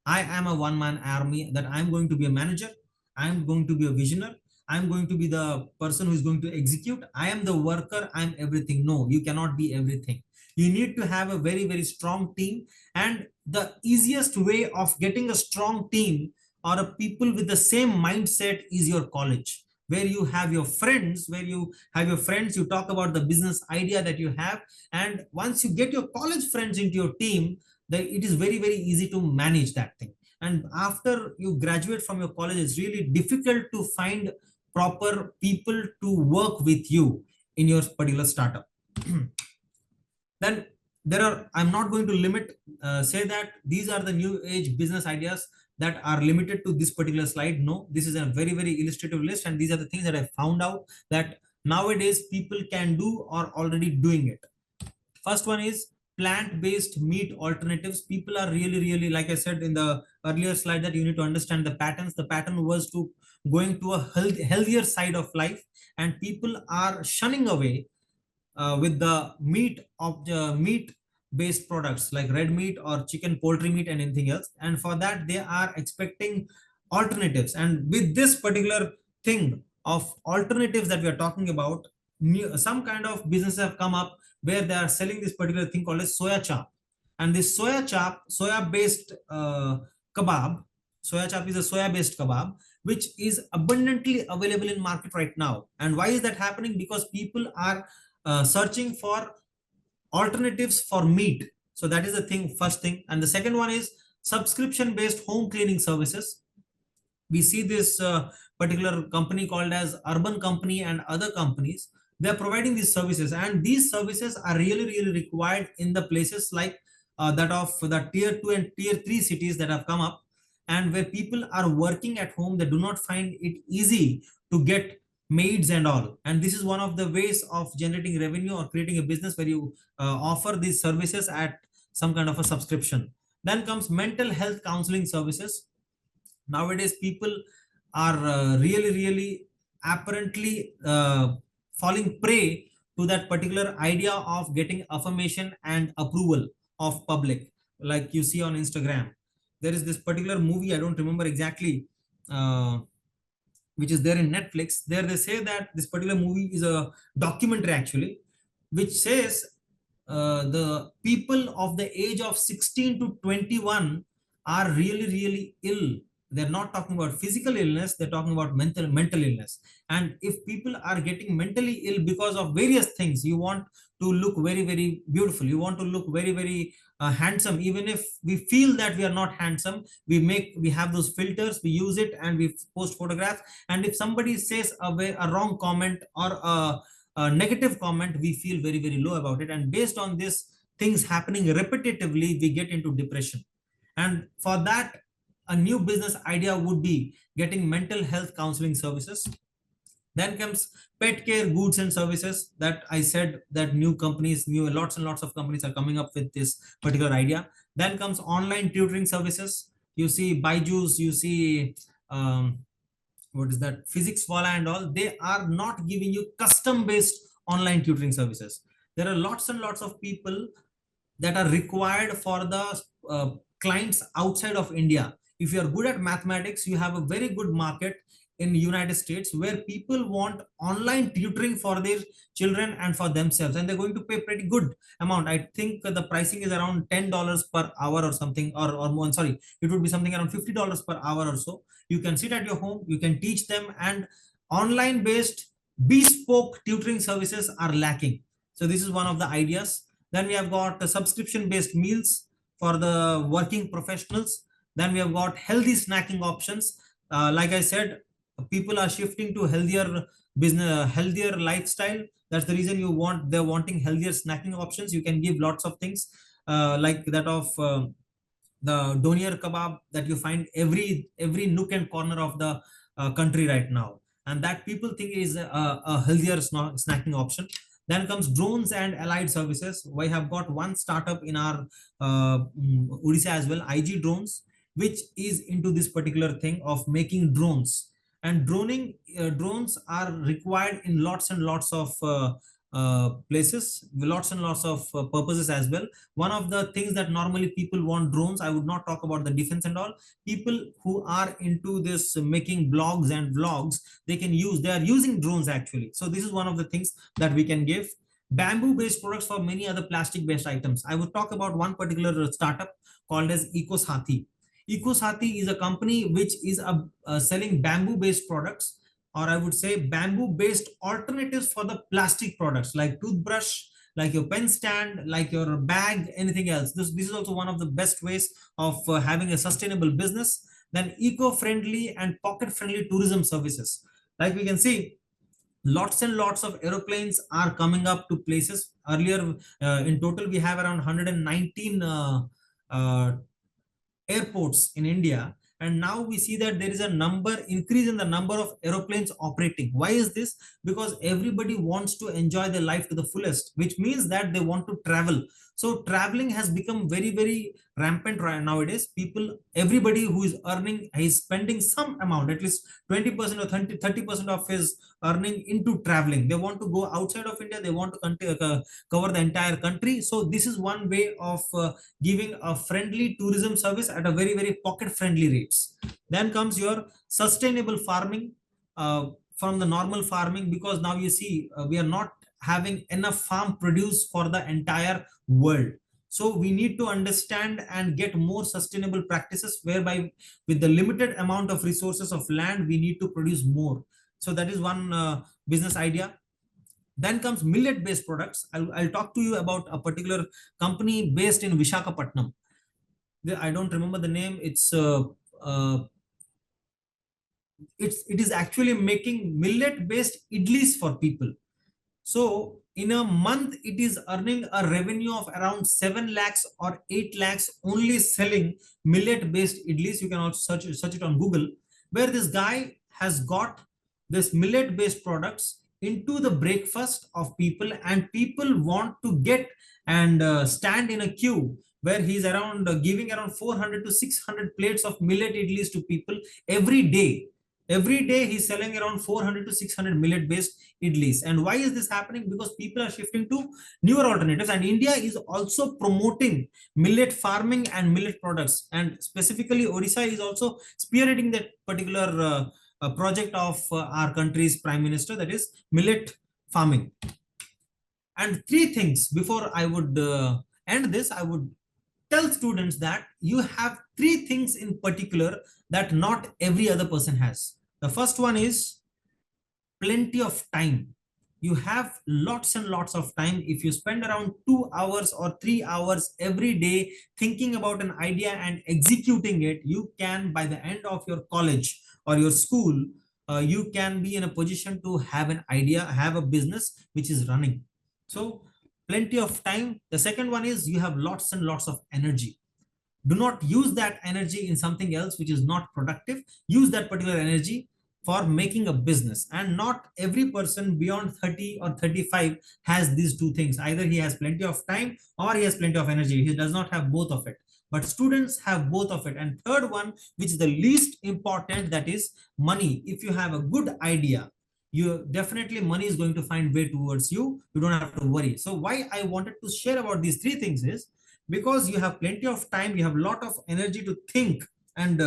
I am a one-man army, that I'm going to be a manager, I'm going to be a visionary, I'm going to be the person who is going to execute, I am the worker, I'm everything. No, you cannot be everything. You need to have a very, very strong team. And the easiest way of getting a strong team or a people with the same mindset is your college, where you have your friends, you talk about the business idea that you have. And once you get your college friends into your team, that it is very very easy to manage that thing. And after you graduate from your college, it's really difficult to find proper people to work with you in your particular startup. Then there are, I'm not going to limit say that these are the new age business ideas that are limited to this particular slide. No, this is a very very illustrative list, and these are the things that I found out that nowadays people can do or already doing it. First one is plant-based meat alternatives. People are really really, like I said in the earlier slide, that you need to understand the patterns. The pattern was to going to a healthier side of life, and people are shunning away with the meat based products like red meat or chicken, poultry meat, and anything else. And for that they are expecting alternatives. And with this particular thing of alternatives that we are talking about, some kind of businesses have come up where they are selling this particular thing called as soya chop. And this soya chop, soya based kebab, soya chop is a soya based kebab which is abundantly available in market right now. And why is that happening? Because people are searching for alternatives for meat. So that is the thing, first thing. And the second one is subscription based home cleaning services. We see this particular company called as Urban Company and other companies. They are providing these services, and these services are really really required in the places like that of the tier 2 and tier 3 cities that have come up, and where people are working at home. They do not find it easy to get maids and all. And this is one of the ways of generating revenue or creating a business where you offer these services at some kind of a subscription. Then comes mental health counseling services. Nowadays people are really really apparently falling prey to that particular idea of getting affirmation and approval of public. Like you see on Instagram, there is this particular movie, I don't remember exactly, which is there in Netflix. There they say that this particular movie is a documentary actually, which says the people of the age of 16 to 21 are really really ill. They're not talking about physical illness, they're talking about mental illness. And if people are getting mentally ill because of various things, you want to look very very beautiful, you want to look very very handsome, even if we feel that we are not handsome, we have those filters, we use it and we post photographs. And if somebody says a wrong comment or a negative comment, we feel very very low about it. And based on this things happening repetitively, we get into depression. And for that, a new business idea would be getting mental health counseling services. Then comes pet care goods and services, that I said that lots and lots of companies are coming up with this particular idea. Then comes online tutoring services. You see Byju's, you see what is that, physics wala and all. They are not giving you custom based online tutoring services. There are lots and lots of people that are required for the clients outside of India. If you are good at mathematics, you have a very good market in the United States where people want online tutoring for their children and for themselves, and they're going to pay pretty good amount. I think the pricing is around $10 per hour or something, or more, sorry, it would be something around $50 per hour or so. You can sit at your home, you can teach them, and online based bespoke tutoring services are lacking. So this is one of the ideas. Then we have got subscription based meals for the working professionals. Then we have got healthy snacking options. Like I said, people are shifting to healthier business, healthier lifestyle. That's the reason they're wanting healthier snacking options. You can give lots of things like that of the donier kebab that you find every nook and corner of the country right now, and that people think is a healthier snacking option. Then comes drones and allied services. We have got one startup in our Odisha as well, IG Drones, which is into this particular thing of making drones. And drones are required in lots and lots of places, lots and lots of purposes as well. One of the things that normally people want drones, I would not talk about the defense and all, people who are into this making blogs and vlogs, they are using drones actually. So this is one of the things that we can give. Bamboo based products for many other plastic based items. I would talk about one particular startup called as Ecosathi is a company which is selling bamboo based products, or I would say bamboo based alternatives for the plastic products like toothbrush, like your pen stand, like your bag, anything else. This is also one of the best ways of having a sustainable business. Then eco-friendly and pocket-friendly tourism services. Like we can see, lots and lots of aeroplanes are coming up to places. Earlier, in total, we have around 119 uh, airports in India, and now we see that there is a increase in the number of aeroplanes operating. Why is this? Because everybody wants to enjoy their life to the fullest, which means that they want to travel. So traveling has become very, very rampant right nowadays. Everybody who is earning is spending some amount, at least 20% or 30% of his earning into traveling. They want to go outside of India. They want to cover the entire country. So this is one way of giving a friendly tourism service at a very, very pocket friendly rates. Then comes your sustainable farming from the normal farming, because now you see we are not having enough farm produce for the entire world. So we need to understand and get more sustainable practices, whereby with the limited amount of resources of land, we need to produce more. So that is one business idea. Then comes millet based products. I'll talk to you about a particular company based in Vishakhapatnam. I don't remember the name. Uh, it is actually making millet based idlis for people. So in a month, it is earning a revenue of around 7 lakhs or 8 lakhs only selling millet based idlis. You can also search it on Google, where this guy has got this millet based products into the breakfast of people, and people want to get and stand in a queue where he's around giving around 400 to 600 plates of millet idlis to people every day. Every day he's selling around 400 to 600 millet based idlis. And why is this happening? Because people are shifting to newer alternatives, and India is also promoting millet farming and millet products. And specifically, Odisha is also spearheading that particular project of our country's prime minister, that is millet farming. And three things before I would end this, I would tell students that you have three things in particular that not every other person has. The first one is plenty of time. You have lots and lots of time. If you spend around 2 hours or 3 hours every day thinking about an idea and executing it, you can, by the end of your college or your school, you can be in a position to have an idea, have a business which is running. So plenty of time. The second one is you have lots and lots of energy. Do not use that energy in something else which is not productive. Use that particular energy for making a business. And not every person beyond 30 or 35 has these two things. Either he has plenty of time or he has plenty of energy. He does not have both of it. But students have both of it. And third one, which is the least important, that is money. If you have a good idea, you definitely money is going to find way towards you. You don't have to worry. So why I wanted to share about these three things is because you have plenty of time, you have a lot of energy to think and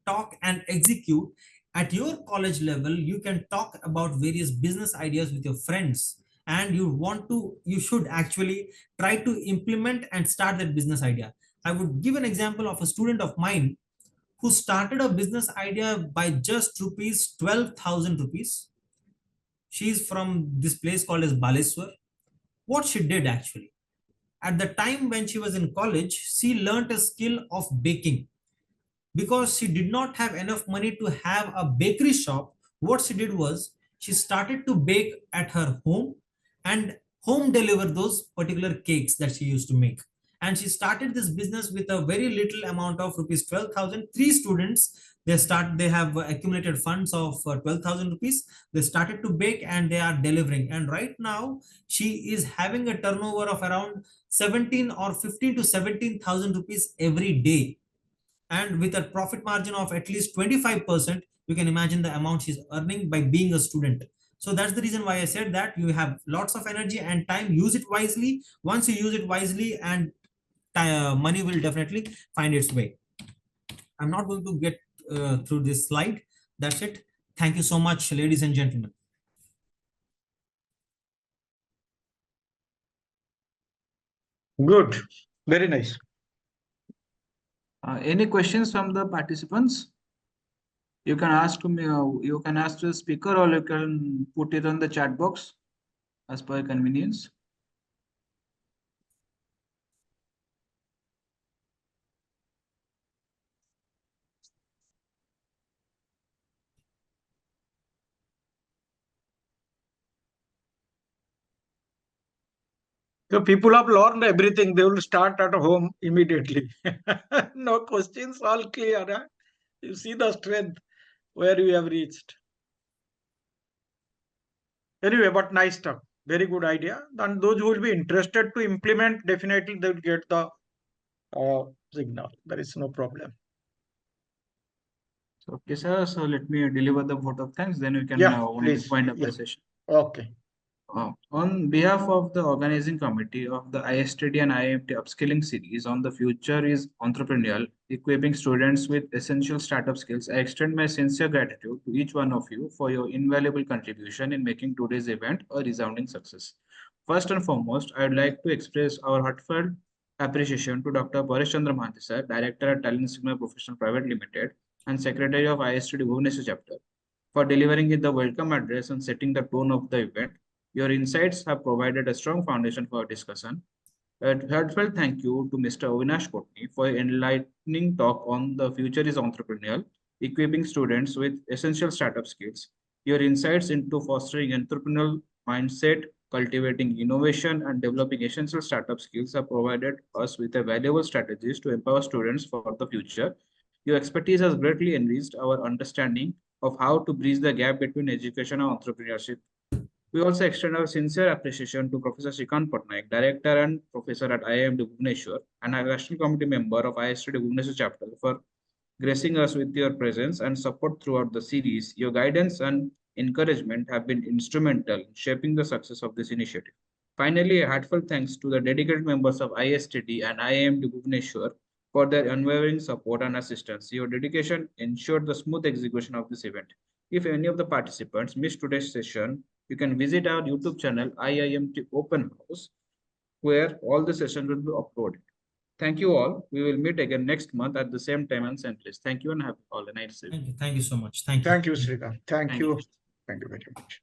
talk and execute. At your college level, you can talk about various business ideas with your friends, and you should actually try to implement and start that business idea. I would give an example of a student of mine who started a business idea by just rupees 12,000 rupees. She's from this place called as Baleswar. What she did actually, at the time when she was in college, she learnt a skill of baking. Because she did not have enough money to have a bakery shop, what she did was she started to bake at her home and home deliver those particular cakes that she used to make. And she started this business with a very little amount of rupees 12,000. Three students, they have accumulated funds of 12,000 rupees. They started to bake and they are delivering. And right now she is having a turnover of around 17 or 15 to 17,000 rupees every day, and with a profit margin of at least 25%. You can imagine the amount she's earning by being a student. So that's the reason why I said that you have lots of energy and time, use it wisely. Once you use it wisely, and money will definitely find its way. I'm not going to get through this slide. That's it. Thank you so much, ladies and gentlemen. Good. Very nice. Any questions from the participants? You can ask to me. You can ask to the speaker, or you can put it on the chat box as per convenience. So people have learned everything. They will start at home immediately. No questions, all clear. Huh? You see the strength where you have reached. Anyway, but nice stuff. Very good idea. And those who will be interested to implement, definitely they will get the signal. There is no problem. So, okay, sir. So let me deliver the vote of thanks. Then we can Please. wind up the Yes. session. Okay. On behalf of the organizing committee of the ISTD and IIMT upskilling series on the future is entrepreneurial, equipping students with essential startup skills, I extend my sincere gratitude to each one of you for your invaluable contribution in making today's event a resounding success. First and foremost, I would like to express our heartfelt appreciation to Dr. Paresh Chandra Mahanti, sir, Director at Talent Sigma Professional Private Limited and Secretary of ISTD Bhubaneswar Chapter, for delivering the welcome address and setting the tone of the event. Your insights have provided a strong foundation for our discussion. A heartfelt thank you to Mr. Avinash Kotni for enlightening talk on the future is entrepreneurial, equipping students with essential startup skills. Your insights into fostering entrepreneurial mindset, cultivating innovation, and developing essential startup skills have provided us with a valuable strategies to empower students for the future. Your expertise has greatly enriched our understanding of how to bridge the gap between education and entrepreneurship. We also extend our sincere appreciation to Professor Shrikant Patnaik, Director and Professor at IIMT Bhubaneswar, and a National Committee member of ISTD Bhubaneswar Chapter, for gracing us with your presence and support throughout the series. Your guidance and encouragement have been instrumental in shaping the success of this initiative. Finally, a heartfelt thanks to the dedicated members of ISTD and IIMT Bhubaneswar for their unwavering support and assistance. Your dedication ensured the smooth execution of this event. If any of the participants missed today's session, you can visit our YouTube channel, IIMT Open House, where all the sessions will be uploaded. Thank you all. We will meet again next month at the same time and same place. Thank you and have all a nice evening. Thank you so much. Thank you. Thank you, Srikant. Thank Thank you. you. Thank you very much.